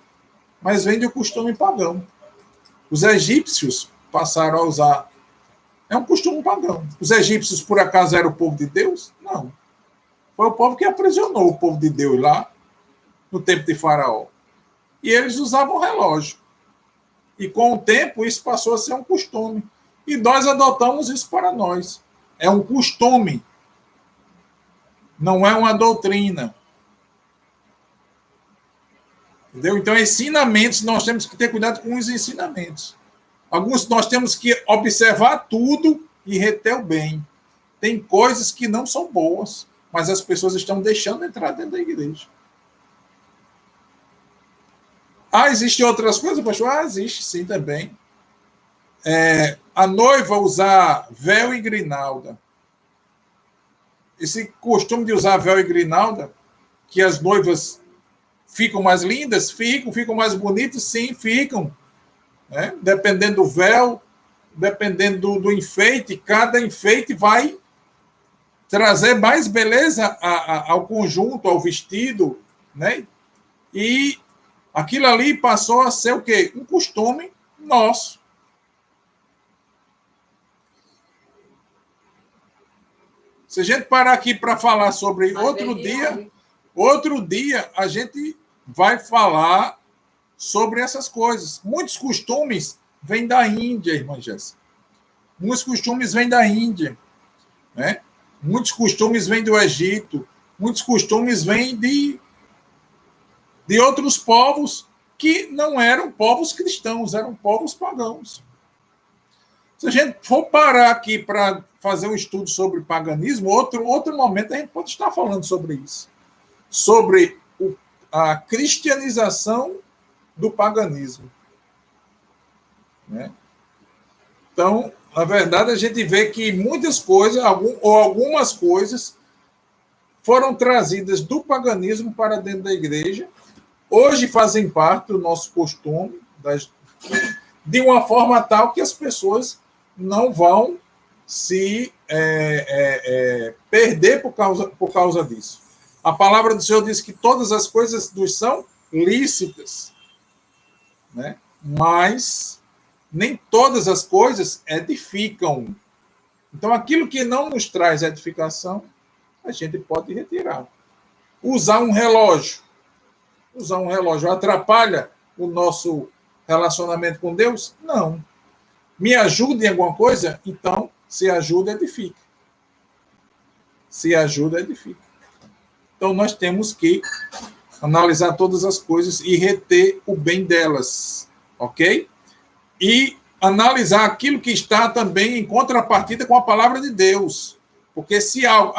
mas vem do costume pagão. Os egípcios passaram a usar. É um costume pagão. Os egípcios, por acaso, eram o povo de Deus? Não. Foi o povo que aprisionou o povo de Deus lá, no tempo de Faraó. E eles usavam relógio. E com o tempo, isso passou a ser um costume. E nós adotamos isso para nós. É um costume. Não é uma doutrina. Entendeu? Então, ensinamentos, nós temos que ter cuidado com os ensinamentos. Alguns nós temos que observar tudo e reter o bem. Tem coisas que não são boas, mas as pessoas estão deixando entrar dentro da igreja. Existem outras coisas, pastor? Existe sim também. A noiva usar véu e grinalda. Esse costume de usar véu e grinalda, que as noivas ficam mais lindas? Ficam mais bonitas? Sim, ficam. Né? Dependendo do véu, dependendo do enfeite, cada enfeite vai trazer mais beleza ao conjunto, ao vestido, né? E aquilo ali passou a ser o quê? Um costume nosso. Se a gente parar aqui para falar sobre outro dia a gente vai falar sobre essas coisas. Muitos costumes vêm da Índia, irmã Jéssica. Muitos costumes vêm da Índia, né? Muitos costumes vêm do Egito. Muitos costumes vêm de outros povos que não eram povos cristãos, eram povos pagãos. Se a gente for parar aqui para fazer um estudo sobre paganismo, outro momento a gente pode estar falando sobre isso. Sobre a cristianização do paganismo. Né? Então, na verdade, a gente vê que muitas coisas, algumas coisas, foram trazidas do paganismo para dentro da igreja, hoje fazem parte do nosso costume, de uma forma tal que as pessoas não vão se perder por causa disso. A palavra do Senhor diz que todas as coisas nos são lícitas, né? Mas nem todas as coisas edificam. Então, aquilo que não nos traz edificação, a gente pode retirar. Usar um relógio atrapalha o nosso relacionamento com Deus? Não. Me ajuda em alguma coisa? Então, se ajuda, edifica. Se ajuda, edifica. Então, nós temos que analisar todas as coisas e reter o bem delas, ok? E analisar aquilo que está também em contrapartida com a palavra de Deus. Porque se algo...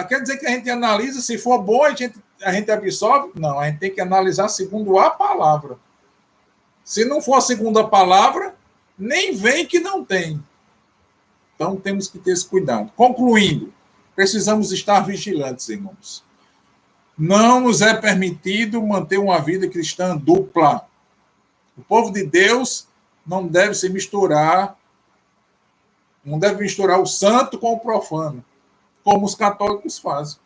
quer dizer que a gente analisa, se for bom, a gente absorve? Não, a gente tem que analisar segundo a palavra. Se não for a segunda palavra, nem vem que não tem. Então, temos que ter esse cuidado. Concluindo, precisamos estar vigilantes, irmãos. Não nos é permitido manter uma vida cristã dupla. O povo de Deus não deve se misturar, não deve misturar o santo com o profano, como os católicos fazem.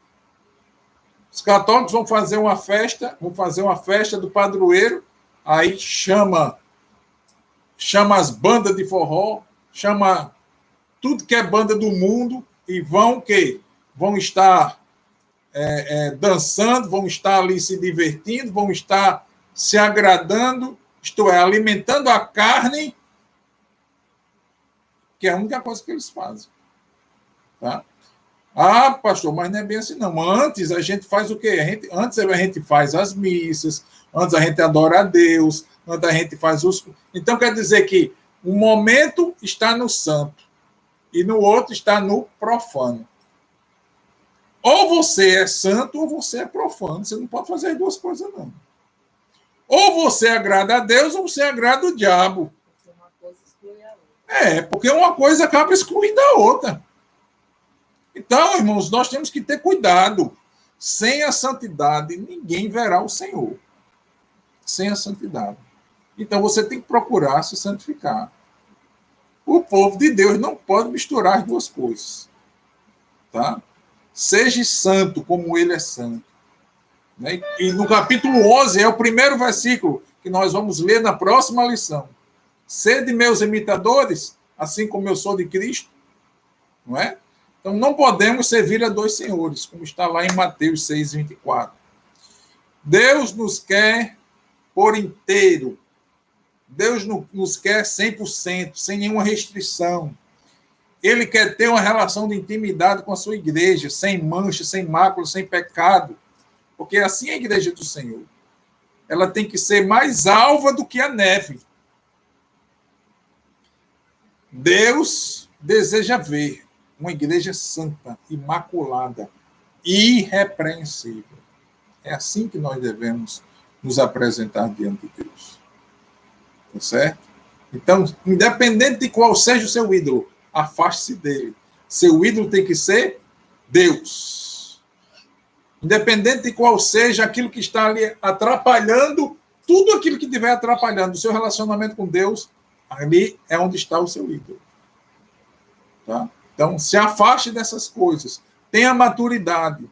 Os católicos vão fazer uma festa do padroeiro, aí chama as bandas de forró, chama tudo que é banda do mundo e vão estar dançando, vão estar ali se divertindo, vão estar se agradando, isto é, alimentando a carne que é a única coisa que eles fazem. Tá? Ah, pastor, mas não é bem assim, não. Antes a gente faz o quê? Antes a gente faz as missas, antes a gente adora a Deus, antes a gente faz os... Então, quer dizer que um momento está no santo e no outro está no profano. Ou você é santo ou você é profano. Você não pode fazer as duas coisas, não. Ou você agrada a Deus ou você agrada o diabo. Uma coisa exclui a outra. Porque uma coisa acaba excluindo a outra. Então, irmãos, nós temos que ter cuidado. Sem a santidade, ninguém verá o Senhor. Sem a santidade. Então, você tem que procurar se santificar. O povo de Deus não pode misturar as duas coisas. Tá? Seja santo como ele é santo. Né? E no capítulo 11 é o primeiro versículo que nós vamos ler na próxima lição. Sede meus imitadores, assim como eu sou de Cristo. Não é? Então, não podemos servir a dois senhores, como está lá em Mateus 6, 24. Deus nos quer por inteiro. Deus nos quer 100%, sem nenhuma restrição. Ele quer ter uma relação de intimidade com a sua igreja, sem mancha, sem mácula, sem pecado. Porque assim é a igreja do Senhor. Ela tem que ser mais alva do que a neve. Deus deseja ver uma igreja santa, imaculada, irrepreensível. É assim que nós devemos nos apresentar diante de Deus. Tá certo? Então, independente de qual seja o seu ídolo, afaste-se dele. Seu ídolo tem que ser Deus. Independente de qual seja aquilo que está ali atrapalhando, tudo aquilo que estiver atrapalhando o seu relacionamento com Deus, ali é onde está o seu ídolo. Tá? Então, se afaste dessas coisas. Tenha maturidade.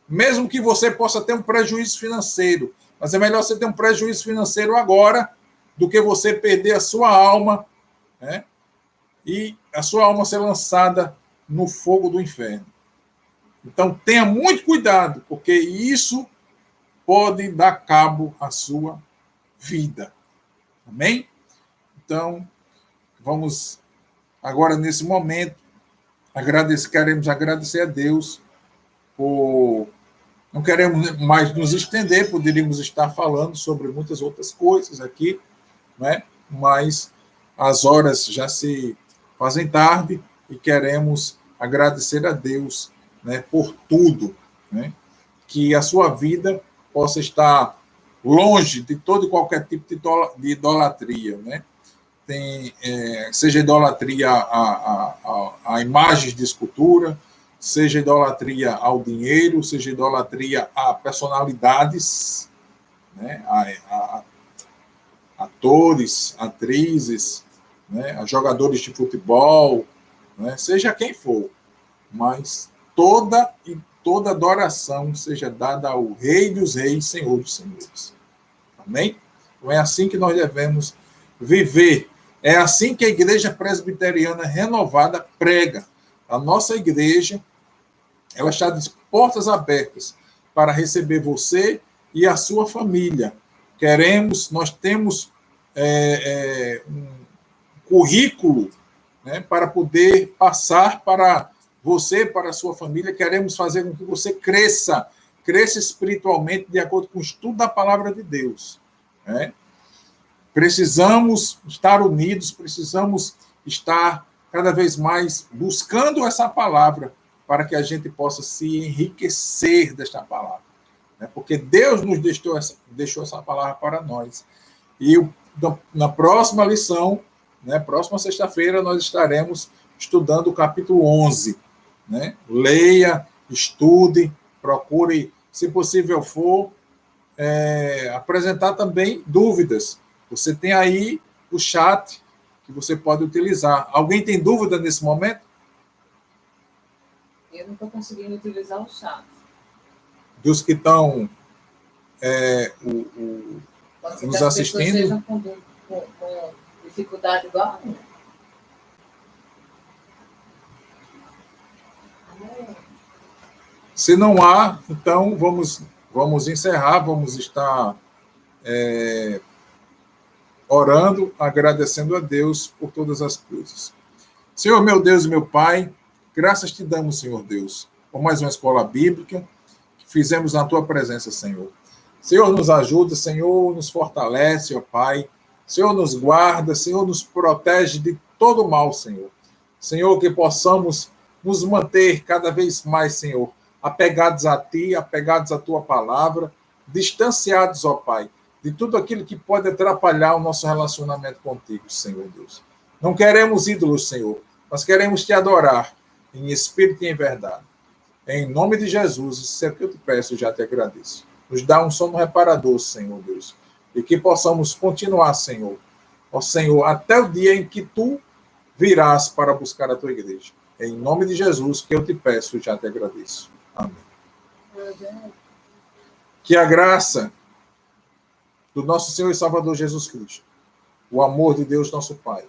Mesmo que você possa ter um prejuízo financeiro. Mas é melhor você ter um prejuízo financeiro agora do que você perder a sua alma, né? E a sua alma ser lançada no fogo do inferno. Então, tenha muito cuidado, porque isso pode dar cabo à sua vida. Amém? Então, vamos agora, nesse momento, queremos agradecer a Deus por... Não queremos mais nos estender, poderíamos estar falando sobre muitas outras coisas aqui, né? Mas as horas já se fazem tarde e queremos agradecer a Deus, né, por tudo, né? Que a sua vida possa estar longe de todo e qualquer tipo de idolatria, né? Seja idolatria a imagens de escultura, seja idolatria ao dinheiro, seja idolatria a personalidades, né? A atores, atrizes, né? A jogadores de futebol, né? Seja quem for, mas toda adoração seja dada ao Rei dos Reis, Senhor dos Senhores. Amém? Então é assim que nós devemos viver. É assim que a Igreja Presbiteriana Renovada prega. A nossa igreja, ela está de portas abertas para receber você e a sua família. Nós temos um currículo, né, para poder passar para você, para a sua família. Queremos fazer com que você cresça espiritualmente de acordo com o estudo da palavra de Deus, né? Precisamos estar unidos, precisamos estar cada vez mais buscando essa palavra para que a gente possa se enriquecer desta palavra, né? Porque Deus nos deixou essa palavra para nós. E na próxima lição, né, próxima sexta-feira, nós estaremos estudando o capítulo 11. Né? Leia, estude, procure, se possível for, apresentar também dúvidas. Você tem aí o chat que você pode utilizar. Alguém tem dúvida nesse momento? Eu não estou conseguindo utilizar o chat. Dos que estão nos assistindo? Sejam com dificuldade igual a mim. Se não há, então vamos encerrar, vamos estar orando, agradecendo a Deus por todas as coisas. Senhor, meu Deus e meu Pai, graças te damos, Senhor Deus, por mais uma escola bíblica que fizemos na tua presença, Senhor. Senhor, nos ajuda, Senhor, nos fortalece, ó Pai. Senhor, nos guarda, Senhor, nos protege de todo mal, Senhor. Senhor, que possamos nos manter cada vez mais, Senhor, apegados a Ti, apegados à Tua palavra, distanciados, ó Pai, de tudo aquilo que pode atrapalhar o nosso relacionamento contigo, Senhor Deus. Não queremos ídolos, Senhor, mas queremos Te adorar em espírito e em verdade. Em nome de Jesus, isso é o que eu te peço e já te agradeço. Nos dá um sono reparador, Senhor Deus, e que possamos continuar, Senhor, ó Senhor, até o dia em que Tu virás para buscar a Tua igreja. Em nome de Jesus que eu te peço e já te agradeço. Amém. Que a graça do nosso Senhor e Salvador Jesus Cristo, o amor de Deus nosso Pai,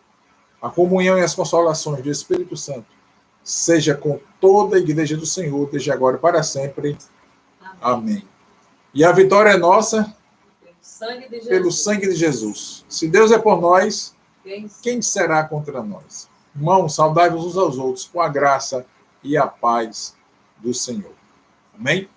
a comunhão e as consolações do Espírito Santo seja com toda a igreja do Senhor, desde agora e para sempre. Amém. E a vitória é nossa pelo sangue de Jesus. Se Deus é por nós, quem será contra nós? Irmãos, saudai-vos uns aos outros com a graça e a paz do Senhor. Amém?